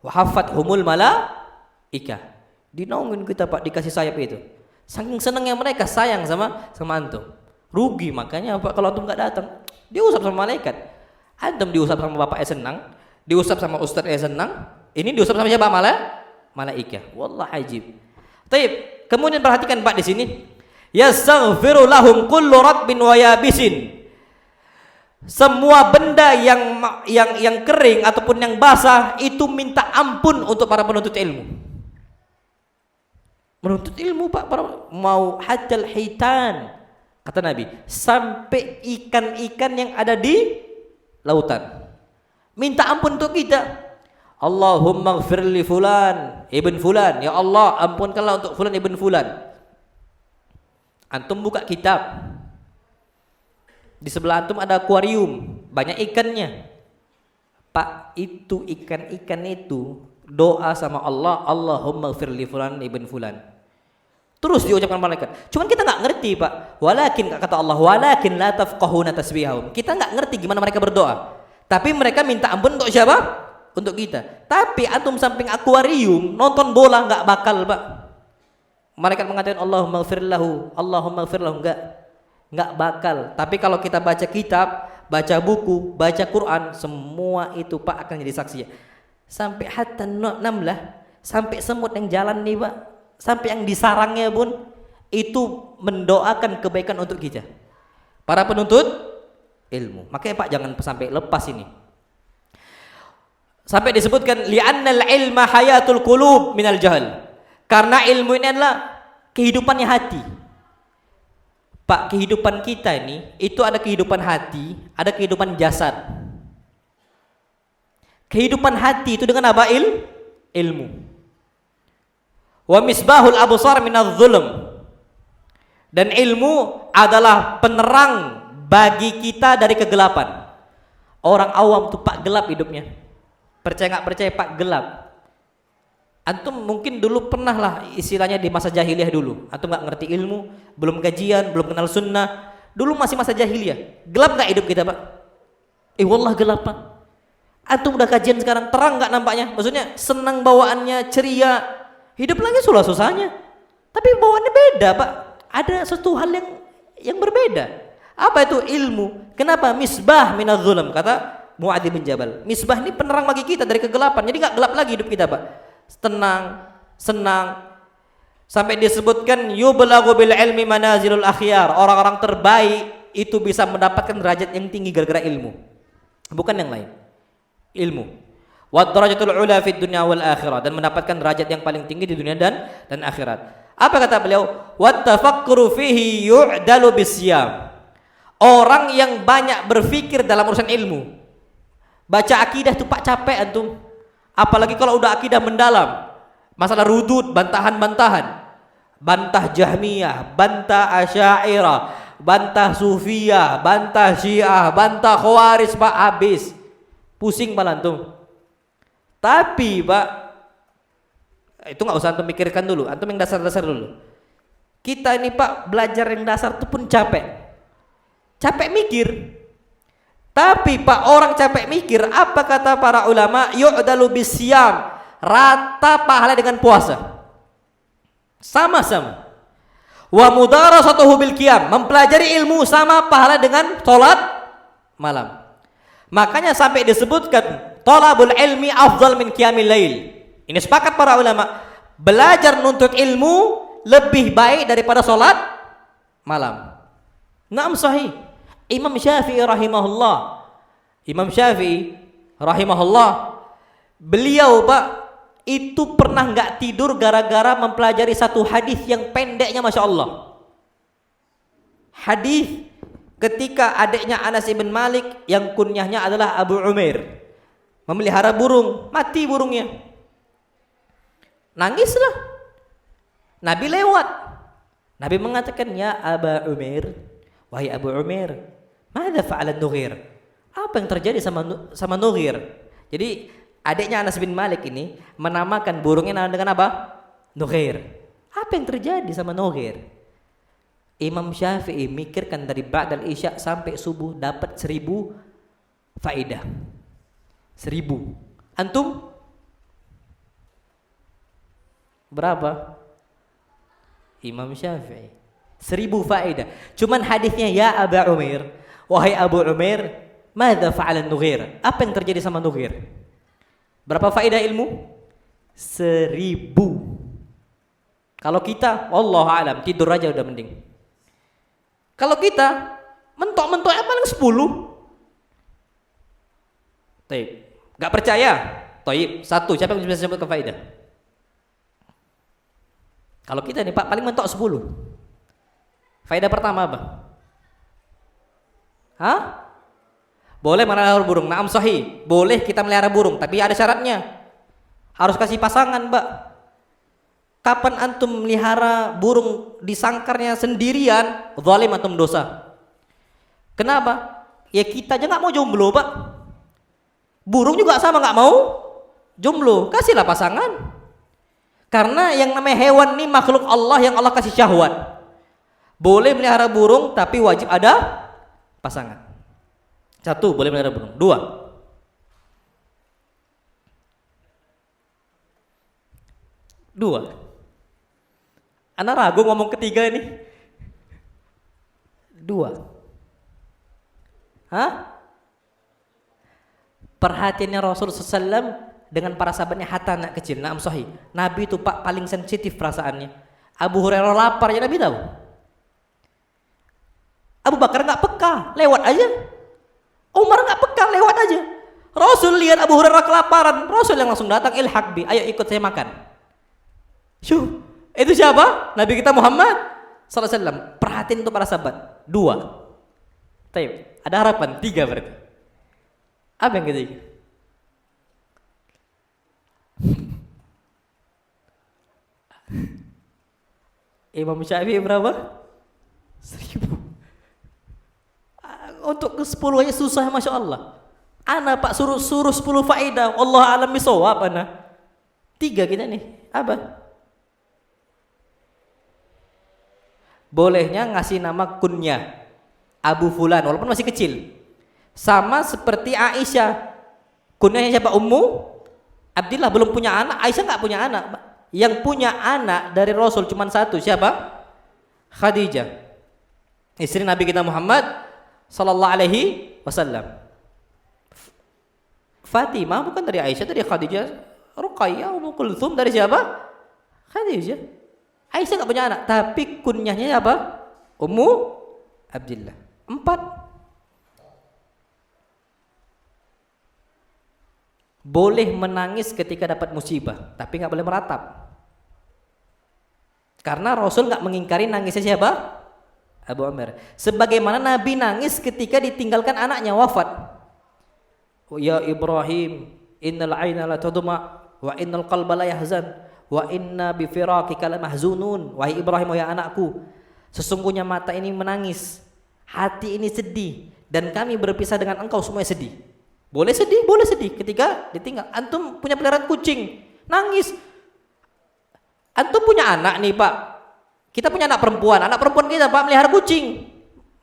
Wahafathumul malaika. Dinaungin kita Pak, dikasih sayap itu. Saking senangnya mereka sayang sama antum. Rugi makanya Pak kalau antum nggak datang. Diusap sama malaikat. Antum diusap sama bapaknya senang, diusap sama ustadznya senang. Ini diusap sama siapa? Malaikah. Wallah ajib. Taib. Kemudian perhatikan Pak di sini. Yastaghfiru lahum kullu ratbin wa yabisin. Semua benda yang kering ataupun yang basah itu minta ampun untuk para penuntut ilmu. Menuntut ilmu Pak, mau hajjal hitan. Kata Nabi, sampai ikan-ikan yang ada di lautan minta ampun untuk kita. Allahumma ighfir li fulan ibn fulan, ya Allah ampunkanlah untuk fulan ibn fulan. Antum buka kitab, di sebelah antum ada akuarium, banyak ikannya Pak. Itu ikan-ikan itu doa sama Allah, Allahumma ighfir li fulan ibn fulan, terus diucapkan malaikat. Cuman kita nggak ngerti Pak. Walakin, kata Allah, walakin la tafqahuna tasbihahum. Kita nggak ngerti gimana mereka berdoa, tapi mereka minta ampun untuk siapa? Untuk kita. Tapi antum samping akuarium nonton bola nggak bakal Pak. Malaikat mengatakan Allahumma ighfir lahu, Allahumma ighfir lahu, enggak. nggak bakal. Tapi kalau kita baca kitab, baca buku, baca Quran, semua itu Pak akan jadi saksi. Sampai hatta namlah, sampai semut yang jalan nih Pak, sampai yang di sarangnya pun itu mendoakan kebaikan untuk kita. Para penuntut ilmu. Makanya Pak jangan sampai lepas ini. Sampai disebutkan li'annal ilma hayatul qulub minal jahl. Karena ilmu ini adalah kehidupannya hati. Pak, kehidupan kita ini itu ada kehidupan hati, ada kehidupan jasad. Kehidupan hati itu dengan apa? Ilmu. Wa misbahul absar minadh dhulm. Dan ilmu adalah penerang bagi kita dari kegelapan. Orang awam tuh Pak gelap hidupnya. Percaya nggak percaya Pak gelap. Antum mungkin dulu pernah lah istilahnya di masa jahiliyah dulu. Antum nggak ngerti ilmu, belum kajian, belum kenal sunnah. Dulu masih masa jahiliyah. Gelap nggak hidup kita Pak? Wallah gelap Pak. Antum udah kajian sekarang terang nggak nampaknya? Maksudnya senang bawaannya, ceria. Hidup lagi susahnya. Tapi bawaannya beda Pak. Ada suatu hal yang berbeda. Apa itu ilmu? Kenapa? Misbah minadh dhulm, kata Mu'adz bin Jabal. Misbah ini penerang bagi kita dari kegelapan. Jadi nggak gelap lagi hidup kita Pak. Tenang, senang. Sampai disebutkan yublaghu bil ilmi manazilul akhyar. Orang-orang terbaik itu bisa mendapatkan derajat yang tinggi gara-gara ilmu. Bukan yang lain. Ilmu. Wa darajatul ula fid dunya wal akhirah, dan mendapatkan derajat yang paling tinggi di dunia dan akhirat. Apa kata beliau? Wat tafakkuru fihi yu'dalu bisyam. Orang yang banyak berpikir dalam urusan ilmu. Baca akidah tuh Pak capek antum. Apalagi kalau udah akidah mendalam. Masalah rudud, bantahan-bantahan. Bantah Jahmiyah, bantah Asy'ariyah, bantah Sufiyah, bantah Syiah, bantah Khawarij Pak, habis. Pusing malah antum. Tapi Pak, itu nggak usah antum pikirkan dulu, antum yang dasar-dasar dulu. Kita ini Pak belajar yang dasar itu pun capek mikir. Tapi Pak orang capek mikir, apa kata para ulama? Yu'dalu bisyam, rata pahala dengan puasa, sama-sama. Wa mudarasatuhu bil qiyam, mempelajari ilmu sama pahala dengan sholat malam. Makanya sampai disebutkan thalabul ilmi afdal min qiyamil lail. Ini sepakat para ulama, belajar nuntut ilmu lebih baik daripada sholat malam. Naam sahih. Imam Syafi'i rahimahullah, beliau Pak itu pernah nggak tidur gara-gara mempelajari satu hadis yang pendeknya Masya Allah. Hadis ketika adiknya Anas bin Malik yang kunyahnya adalah Abu Umair memelihara burung, mati burungnya. Nangislah. Nabi lewat. Nabi mengatakan, ya Aba Umair, wahai Abu Umair, madza fa'ala Nughir? Apa yang terjadi sama Nughir? Jadi adiknya Anas bin Malik ini menamakan burungnya dengan apa? Nughir. Apa yang terjadi sama Nughir? Imam Syafi'i mikirkan dari ba'dal isya sampai subuh dapat 1000 faedah. 1000. Antum berapa? Imam Syafi'i 1000 faedah. Cuman hadisnya, ya Aba Umair, wahai Abu Umair, madza fa'ala Nughir? Apa yang terjadi sama Nughir? Berapa faedah ilmu? 1000. Kalau kita, wallahu alam, tidur aja udah mending. Kalau kita mentok-mentoknya paling 10. Taib. Gak percaya? Taib. 1. Siapa yang bisa sebutkan faedah? Kalau kita nih Pak paling mentok 10. Faedah pertama apa? Hah? Boleh melihara burung. Naam sahih. Boleh kita melihara burung, tapi ada syaratnya. Harus kasih pasangan, Mbak. Kapan antum melihara burung di sangkarnya sendirian, zalim antum dosa. Kenapa? Ya kita aja nggak mau jomblo, Pak. Burung juga sama nggak mau jomblo. Kasihlah pasangan. Karena yang namanya hewan ini makhluk Allah yang Allah kasih syahwat. Boleh melihara burung tapi wajib ada pasangan. 1, boleh melihara burung. 2, Ana ragu ngomong ketiga ini. 2, 2. Hah? Perhatiannya Rasul SAW dengan para sahabatnya hatta anak kecil. Naam sahih. Nabi itu Pak paling sensitif perasaannya. Abu Hurairah lapar ya Nabi tahu. Abu Bakar nggak peka, lewat aja. Umar nggak peka, lewat aja. Rasul lihat Abu Hurairah kelaparan, Rasul yang langsung datang, ilhaq bi, ayo ikut saya makan. Syuh, itu siapa? Nabi kita Muhammad sallallahu alaihi wasallam. Perhatiin untuk para sahabat. 2. Taib. Ada harapan 3 berarti. Apa yang ketiga? Imam Syafi'i berapa? 1000. Untuk ke 10 aja susah, Masya Allah. Ana Pak suruh 10 faedah. Allah alam bisawab ana. 3 kita nih. Apa? Bolehnya ngasih nama kunyah Abu Fulan walaupun masih kecil. Sama seperti Aisyah. Kunyahnya siapa? Ummu Abdillah, belum punya anak. Aisyah nggak punya anak. Yang punya anak dari Rasul cuma 1. Siapa? Khadijah. Istri Nabi kita Muhammad sallallahu alaihi wasallam. Fatimah bukan dari Aisyah, dari Khadijah. Ruqayyah, Ummu Kulthum dari siapa? Khadijah. Aisyah enggak punya anak, tapi kunyahnya apa? Ummu Abdillah. 4. Boleh menangis ketika dapat musibah, tapi enggak boleh meratap. Karena Rasul enggak mengingkari nangisnya siapa? Abu Amr. Sebagaimana Nabi nangis ketika ditinggalkan anaknya wafat. Ya Ibrahim, innal aina la tadma wa innal qalba la yahzan wa inna bi firaqika la mahzunun. Wahai Ibrahim, wahai anakku, sesungguhnya mata ini menangis, hati ini sedih, dan kami berpisah dengan engkau semuanya sedih. Boleh sedih ketika ditinggal. Antum punya peliharaan kucing, nangis. Antum punya anak nih, Pak. Kita punya anak perempuan kita Pak melihara kucing,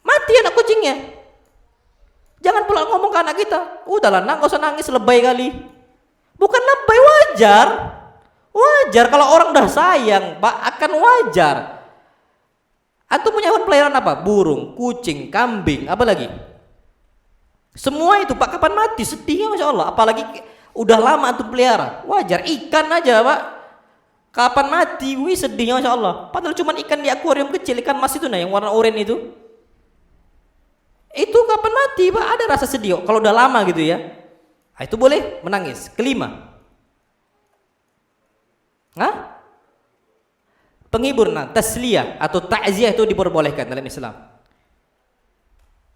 mati anak kucingnya. Jangan pula ngomong ke anak kita, udahlah nak, gak usah nangis, lebay kali. Bukan lebay, wajar kalau orang udah sayang Pak, akan wajar. Antum punya hewan peliharaan apa? Burung, kucing, kambing, apa lagi? Semua itu Pak kapan mati, sedihnya Masya Allah. Apalagi udah lama antum pelihara, wajar. Ikan aja Pak, kapan mati, wih sedihnya Masya Allah. Padahal cuma ikan di akuarium kecil, ikan mas itu nah yang warna oranye itu. Itu kapan mati Pak, ada rasa sedih kalau udah lama gitu ya. Nah, itu boleh menangis. 5. Penghibur, tasliyah atau ta'ziyah itu diperbolehkan dalam Islam.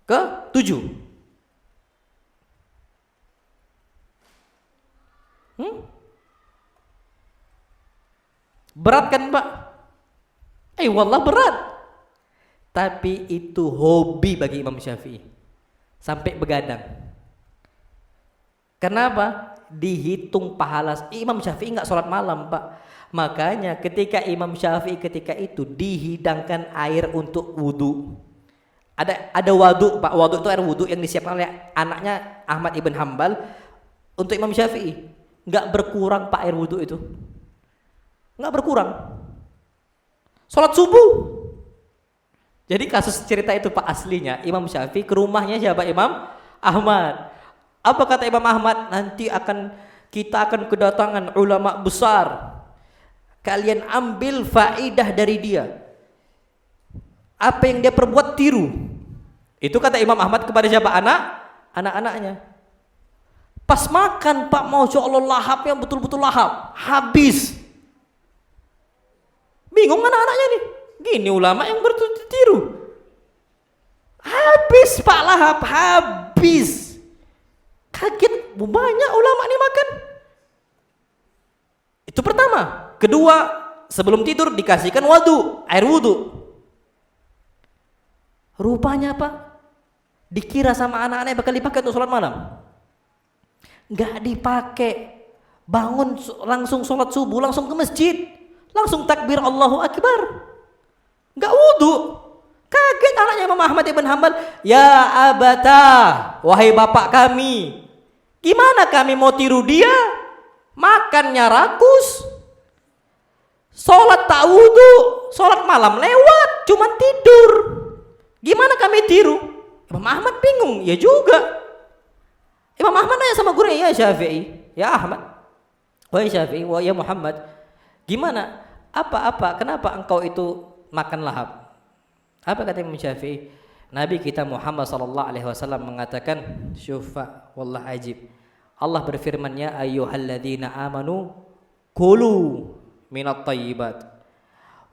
7. Berat kan Pak? Wallah berat. Tapi itu hobi bagi Imam Syafi'i. Sampai begadang. Kenapa? Dihitung pahala. Imam Syafi'i enggak sholat malam Pak. Makanya ketika Imam Syafi'i ketika itu dihidangkan air untuk wudu. Ada wadu Pak. Wadu itu air wudu yang disiapkan oleh anaknya Ahmad ibn Hanbal untuk Imam Syafi'i. Enggak berkurang Pak air wudu itu. Enggak berkurang. Sholat subuh. Jadi kasus cerita itu Pak aslinya Imam Syafi'i ke rumahnya siapa? Imam Ahmad. Apa kata Imam Ahmad? Nanti kita akan kedatangan ulama besar. Kalian ambil faidah dari dia. Apa yang dia perbuat tiru. Itu kata Imam Ahmad kepada siapa? Anak-anaknya. Pas makan Pak, Masya Allah lahapnya betul-betul lahap. Habis. Bingung anak-anaknya nih. Gini ulama yang bertiru. Habis Pak lahap, habis. Kaget, banyak ulama nih makan. Itu pertama. Kedua, sebelum tidur dikasihkan air wudu. Rupanya Pak, dikira sama anak-anaknya bakal dipakai untuk sholat malam. Enggak dipakai. Bangun langsung sholat subuh, langsung ke masjid. Langsung takbir Allahu Akbar. Enggak wudu. Kaget anaknya Imam Ahmad ibn Hanbal. Ya abata, wahai bapak kami, gimana kami mau tiru dia? Makannya rakus, sholat tak wudu, sholat malam lewat, cuma tidur. Gimana kami tiru? Imam Ahmad bingung, ya juga. Imam Ahmad nanya sama gurunya, ya Syafi'i, ya Ahmad, wahai Syafi'i, wahai ya Muhammad, gimana? Apa? Kenapa engkau itu makan lahap? Apa kata Imam Syafi'i? Nabi kita Muhammad sallallahu alaihi wasallam mengatakan, syufa wallah ajib. Allah berfirman, ya ayyuhalladzina amanu kulu minat thayyibat.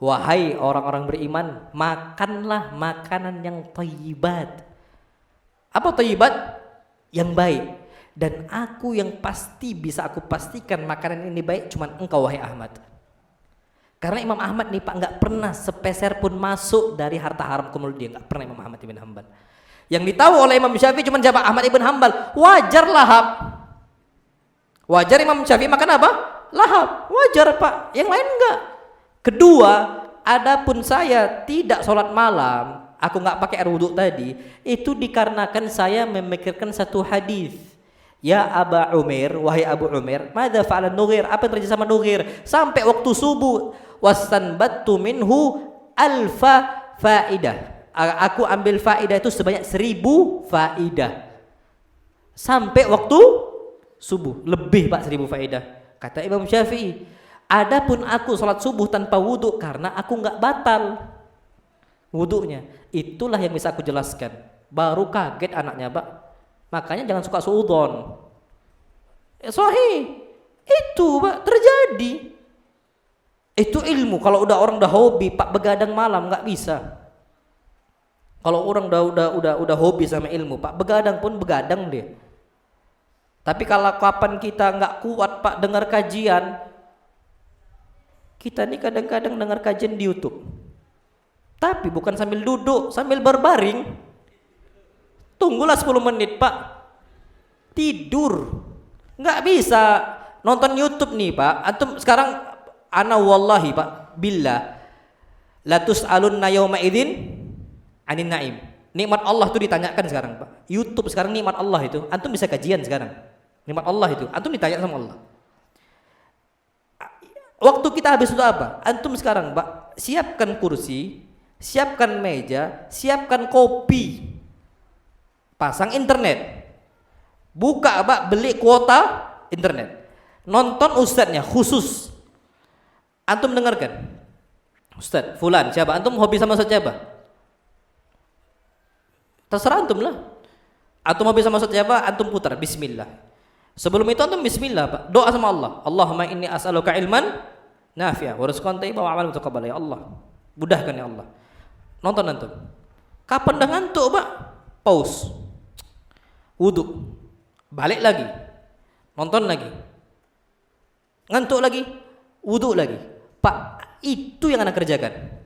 Wahai orang-orang beriman, makanlah makanan yang thayyibat. Apa thayyibat? Yang baik. Dan aku yang pasti bisa aku pastikan makanan ini baik cuman engkau wahai Ahmad. Karena Imam Ahmad nih Pak nggak pernah sepeser pun masuk dari harta haram ke mulut dia, nggak pernah Imam Ahmad ibn Hanbal. Yang ditahu oleh Imam Syafi'i cuma siapa? Ahmad ibn Hanbal. Wajar lahap. Wajar Imam Syafi'i makan apa? Lahap. Wajar Pak. Yang lain enggak. Kedua, adapun saya tidak sholat malam, aku nggak pakai air wudhu tadi, itu dikarenakan saya memikirkan satu hadis. Ya Aba Umair, wahai Abu Umair, madza fa'ala Nughir? Apa yang terjadi sama Nughir? Sampai waktu subuh, wastanbattu minhu alfa faidah. Aku ambil faidah itu sebanyak 1000 faidah. Sampai waktu subuh, lebih Pak 1000 faidah. Kata Imam Syafi'i, adapun aku sholat subuh tanpa wudhu karena aku nggak batal wudhunya. Itulah yang bisa aku jelaskan. Baru kaget anaknya Pak. Makanya jangan suka suudon. Sahih. Itu Pak terjadi. Itu ilmu. Kalau orang udah hobi Pak begadang malam nggak bisa. Kalau orang udah hobi sama ilmu Pak begadang pun begadang dia. Tapi kalau kapan kita nggak kuat Pak dengar kajian, kita nih kadang-kadang dengar kajian di YouTube. Tapi bukan sambil duduk, sambil berbaring. Tunggulah 10 menit Pak. Tidur. Nggak bisa nonton YouTube nih Pak. Antum sekarang ana wallahi Pak, billah la tus'alunna yauma idzin anin naim. Nikmat Allah itu ditanyakan sekarang Pak. YouTube sekarang nikmat Allah itu. Antum bisa kajian sekarang. Nikmat Allah itu. Antum ditanya sama Allah. Waktu kita habis itu apa? Antum sekarang Pak, siapkan kursi, siapkan meja, siapkan kopi. Pasang internet. Buka Pak, beli kuota internet. Nonton ustadznya khusus. Antum dengarkan. Ustadz fulan siapa? Antum hobi sama ustadz siapa? Terserah antum lah. Antum hobi sama ustadz siapa? Antum putar bismillah. Sebelum itu antum bismillah Pak. Doa sama Allah. Allahumma inni as'aluka ilman nafi'ah wa rizqan thayyiban wa amalan mutaqabbala ya Allah. Mudahkan ya Allah. Nonton antum. Kapan dah ngantuk Pak? Pause. Wudhu. Balik lagi. Nonton lagi. Ngantuk lagi. Wudhu lagi. Pak, itu yang anak kerjakan.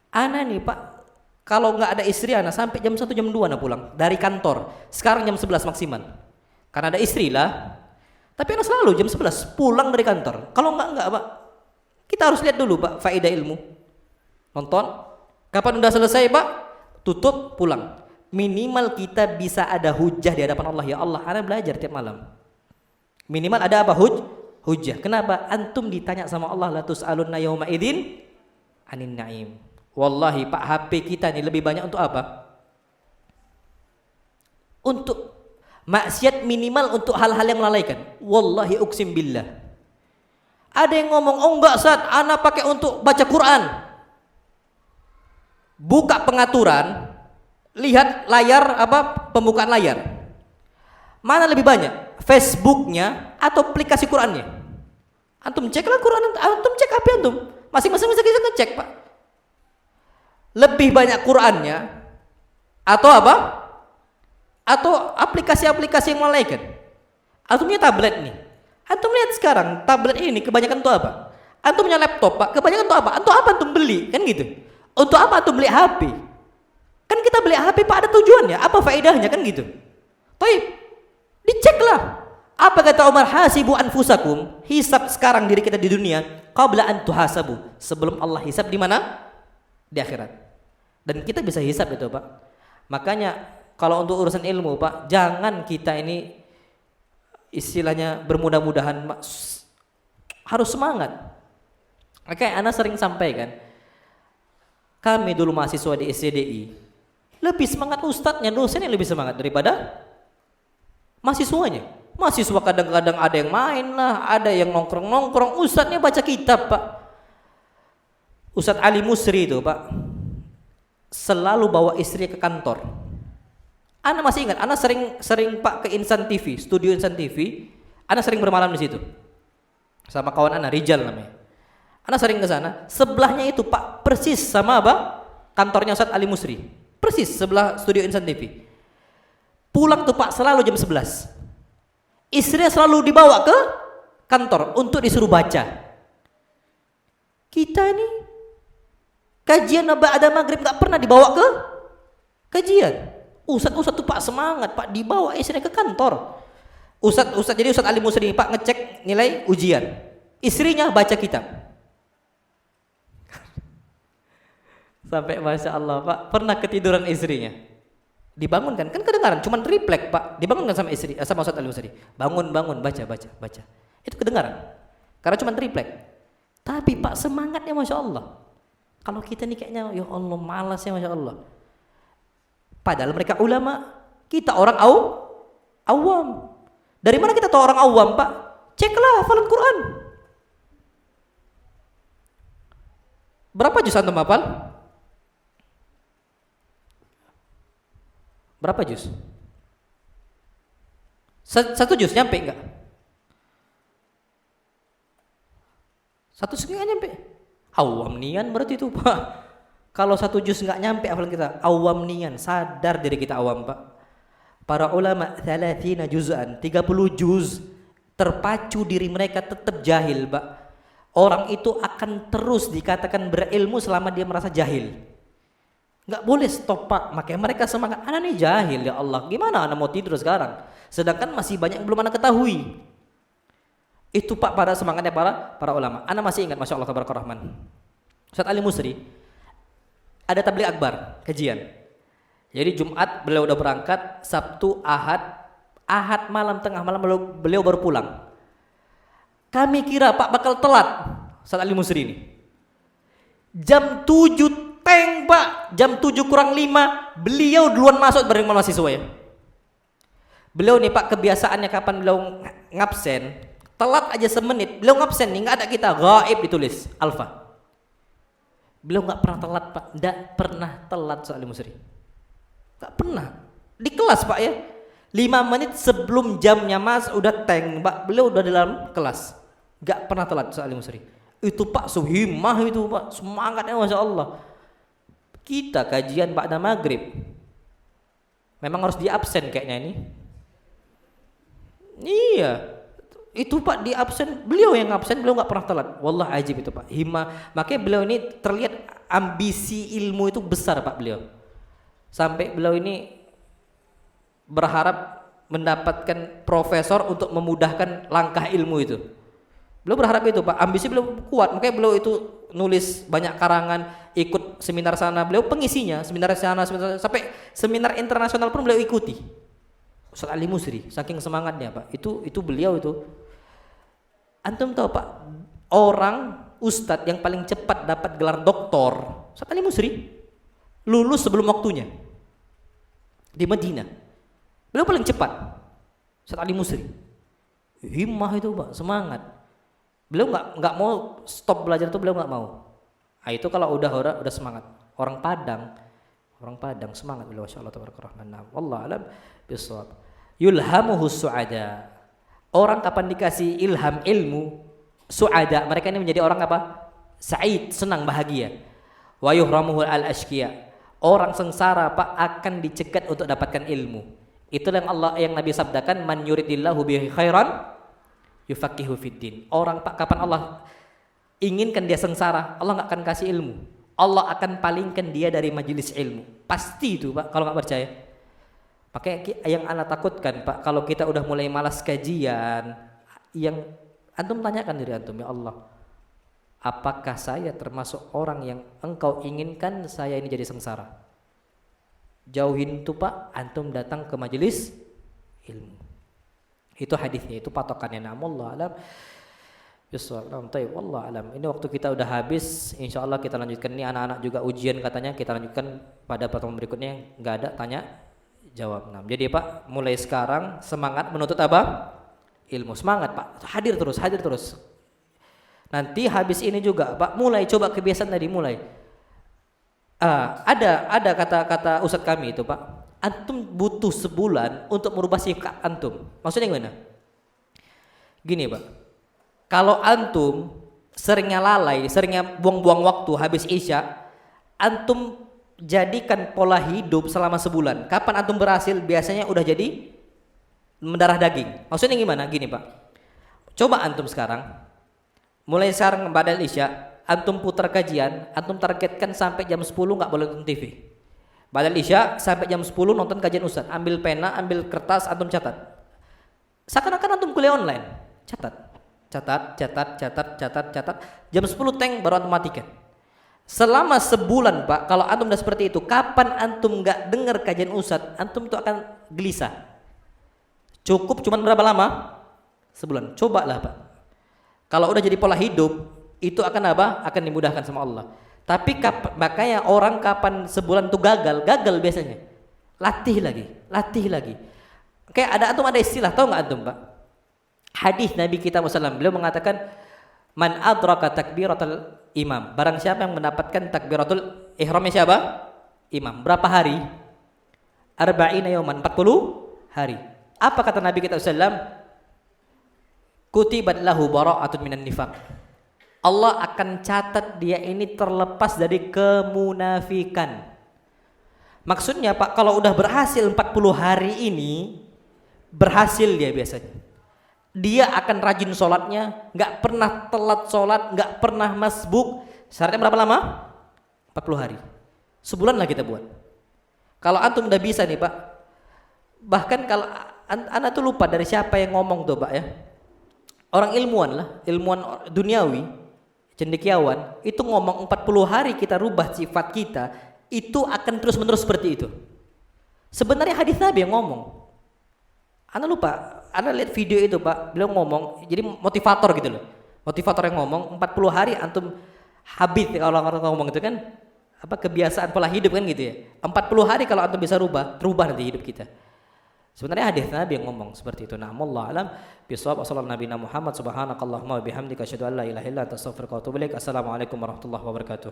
Ana nih Pak, kalau nggak ada istri ana sampai jam 1 jam 2 ana pulang dari kantor. Sekarang jam 11 maksimal. Karena ada istri lah. Tapi ana selalu jam 11 pulang dari kantor. Kalau enggak Pak. Kita harus lihat dulu Pak faedah ilmu. Nonton. Kapan udah selesai Pak? Tutup, pulang. Minimal kita bisa ada hujah di hadapan Allah. Ya Allah, ana belajar tiap malam. Minimal ada apa? Hujah. Kenapa? Antum ditanya sama Allah, la tus'alunna yauma idzin anin naim. Wallahi Pak, HP kita nih lebih banyak untuk apa? Untuk maksiat, minimal untuk hal-hal yang melalaikan. Wallahi uksim billah. Ada yang ngomong, "Oh enggak Ustaz, ana pakai untuk baca Quran." Buka pengaturan, lihat layar apa? Pembukaan layar. Mana lebih banyak? Facebooknya atau aplikasi Qurannya? Antum ceklah Quran, antum cek HP antum. Masing-masing bisa kita ngecek Pak. Lebih banyak Qurannya atau apa? Atau aplikasi-aplikasi yang melalaikan. Antum punya tablet nih. Antum lihat sekarang tablet ini kebanyakan untuk apa? Antum punya laptop Pak, kebanyakan untuk apa? Untuk apa antum beli? Kan gitu. Untuk apa antum beli HP? Kan kita beli HP Pak ada tujuannya, apa faedahnya kan gitu. Baik, diceklah. Apa kata Umar? Hasibu anfusakum, hisab sekarang diri kita di dunia qabla an tuhasabu, sebelum Allah hisab di mana? Di akhirat. Dan kita bisa hisab itu Pak. Makanya kalau untuk urusan ilmu Pak, jangan kita ini istilahnya bermudah-mudahan Pak. Harus semangat. Oke, ana sering sampaikan. Kami dulu mahasiswa di SCDI, Lebih semangat ustadznya, dosen yang lebih semangat daripada mahasiswanya. Mahasiswa kadang-kadang ada yang main lah, ada yang nongkrong-nongkrong, ustadznya baca kitab Pak. Ustadz Ali Musri itu Pak selalu bawa istri ke kantor. Ana masih ingat, Ana sering Pak ke Insan TV, studio Insan TV. Ana sering bermalam di situ sama kawan Ana, Rijal namanya. Ana sering ke sana. Sebelahnya itu Pak persis sama apa? Kantornya Ustadz Ali Musri. Persis sebelah studio Insan TV. Pulang tuh Pak selalu jam 11. Istrinya selalu dibawa ke kantor untuk disuruh baca. Kita ini kajian ba'da maghrib nggak pernah dibawa ke kajian. Ustadz tuh Pak semangat Pak, dibawa istrinya ke kantor. Jadi Ustadz Ali Musri Pak ngecek nilai ujian, istrinya baca kitab. Sampai Masya Allah Pak pernah ketiduran istrinya, dibangunkan, kan kedengaran, cuman triplek Pak, dibangunkan sama istri, sama Ustadz Ali Musri, bangun baca, itu kedengaran, karena cuman triplek. Tapi Pak semangatnya Masya Allah. Kalau kita nih kayaknya ya Allah malas ya Masya Allah. Padahal mereka ulama, kita orang awam. Dari mana kita tahu orang awam Pak? Ceklah hafalan Quran. Berapa juz antum hafal? Berapa juz? Satu juz nyampe enggak? Satu juz enggak nyampe? Awam nian berarti itu Pak. Kalau satu juz enggak nyampe hafalan kita, awam nian, sadar diri kita awam Pak. Para ulama 30 juz'an, 30 juz, terpacu diri mereka tetap jahil Pak. Orang itu akan terus dikatakan berilmu selama dia merasa jahil. Nggak boleh stop Pak. Makanya mereka semangat, anak nih jahil ya Allah, gimana anak mau tidur sekarang? Sedangkan masih banyak yang belum anak ketahui. Itu Pak pada semangatnya para ulama. Anak masih ingat Masya Allah tabarakallah. Ustadz Ali Musri ada tabligh akbar, kajian. Jadi Jumat beliau udah berangkat, Sabtu, Ahad malam, tengah malam beliau baru pulang. Kami kira Pak bakal telat Ustadz Ali Musri ini. Jam 7 teng Pak, jam 7 kurang 5 beliau duluan masuk bareng mahasiswa ya. Beliau nih Pak kebiasaannya kapan beliau ngabsen, telat aja semenit, beliau ngabsen nih, nggak ada kita, gaib ditulis, alfa. Beliau nggak pernah telat Pak, nggak pernah telat Ustadz Ali Musri. Gak pernah di kelas Pak ya, 5 menit sebelum jamnya Mas udah teng Pak, beliau udah di dalam kelas, gak pernah telat Ustadz Ali Musri. Itu Pak suhimah itu Pak, semangatnya Masya Allah. Kita kajian ba'da maghrib memang harus di absen kayaknya ini. Iya itu Pak di absen, beliau yang absen, beliau gak pernah telat. Wallah ajib itu Pak, himah. Makanya beliau ini terlihat ambisi ilmu itu besar Pak beliau. Sampai beliau ini berharap mendapatkan profesor untuk memudahkan langkah ilmu itu. Beliau berharap itu Pak, ambisi beliau kuat. Makanya beliau itu nulis banyak karangan, ikut seminar sana, beliau pengisinya, seminar sana, sampai seminar internasional pun beliau ikuti. Ustadz Ali Musri, saking semangatnya Pak, itu beliau itu. Antum tahu Pak, orang ustadz yang paling cepat dapat gelar doktor, Ustadz Ali Musri, lulus sebelum waktunya di Madinah. Beliau paling cepat, Ustadz Ali Musri. Himmah itu Pak, semangat. Beliau nggak mau stop belajar itu, beliau nggak mau. Nah, itu kalau udah semangat. Orang Padang semangat beliau, masyaallah tabarakallah. Wallahu alam bissawab. Yulhamuhu su'ada. Orang kapan dikasih ilham ilmu, su'ada, mereka ini menjadi orang apa? Sa'id, senang, bahagia. Wa yuhramuhu al-ashqiya. Orang sengsara Pak akan dicegat untuk dapatkan ilmu. Itulah yang Nabi sabdakan, man yuridillahu bihi khairan yufaqihu fiddin. Orang Pak kapan Allah inginkan dia sengsara, Allah nggak akan kasih ilmu. Allah akan palingkan dia dari majelis ilmu. Pasti itu Pak, kalau nggak percaya. Makanya yang anak takutkan Pak, kalau kita udah mulai malas kajian, yang antum tanyakan diri antum, ya Allah, apakah saya termasuk orang yang engkau inginkan saya ini jadi sengsara? Jauhin itu Pak, antum datang ke majelis ilmu. Itu hadisnya, itu patokannya. Namullah alam Bismillah. Taib. Wallah alam. Ini waktu kita udah habis. Insya Allah kita lanjutkan. Ini anak-anak juga ujian katanya. Kita lanjutkan pada pertemuan berikutnya. Nggak ada tanya jawab. Nah, jadi Pak, mulai sekarang semangat menuntut apa? Ilmu. Semangat Pak. Hadir terus, hadir terus. Nanti habis ini juga Pak, mulai coba kebiasaan tadi mulai. Ada kata-kata ustadz kami itu Pak. Antum butuh sebulan untuk merubah sikap antum. Maksudnya gimana? Gini Pak. Kalau antum seringnya lalai, seringnya buang-buang waktu habis isya, antum jadikan pola hidup selama sebulan. Kapan antum berhasil? Biasanya udah jadi mendarah daging. Maksudnya gimana? Gini Pak. Coba antum sekarang, mulai sekarang badal isya, antum putar kajian, antum targetkan sampai jam 10 nggak boleh nonton TV. Badal isya sampai jam 10 nonton kajian ustadz. Ambil pena, ambil kertas, antum catat. Seakan-akan antum kuliah online. Catat. Jam 10 tank baru antum matikan. Selama sebulan Pak, kalau antum udah seperti itu, kapan antum nggak dengar kajian ustadz, antum itu akan gelisah. Cukup cuman berapa lama? Sebulan. Cobalah Pak. Kalau udah jadi pola hidup, itu akan apa? Akan dimudahkan sama Allah. Tapi makanya orang kapan sebulan itu gagal biasanya. Latih lagi. Kayak ada istilah, tahu nggak antum Pak? Hadis Nabi kita Muhammad, beliau mengatakan, man adraka takbiratul imam. Barang siapa yang mendapatkan takbiratul ihramnya siapa? Imam. Berapa hari? Arba'ina yawman, 40 hari. Apa kata Nabi kita Muhammad? Kutibat lahu bara'atun minan nifaq. Allah akan catat dia ini terlepas dari kemunafikan. Maksudnya Pak, kalau udah berhasil 40 hari ini, berhasil dia biasanya. Dia akan rajin sholatnya, nggak pernah telat sholat, nggak pernah masbuk. Syaratnya berapa lama? 40 hari. Sebulan lah kita buat. Kalau antum udah bisa nih Pak. Bahkan kalau anak tuh lupa dari siapa yang ngomong tuh Pak ya. Orang ilmuwan lah, ilmuwan duniawi, cendekiawan, itu ngomong 40 hari kita rubah sifat kita, itu akan terus-menerus seperti itu. Sebenarnya hadis Nabi yang ngomong. Anda lupa, Anda lihat video itu Pak, beliau ngomong, jadi motivator gitu loh. Motivator yang ngomong 40 hari antum habit, kalau orang ngomong itu kan apa, kebiasaan pola hidup kan gitu ya. 40 hari kalau antum bisa terubah nanti hidup kita. Sebenarnya hadis Nabi yang ngomong seperti itu. Nah, wallahu alam bisawab. Wassallallahu nabiyana Muhammad subhanakallahumma wa bihamdika asyhadu an la ilaha illa anta astaghfiruka wa atubu ilaik. Assalamualaikum warahmatullahi wabarakatuh.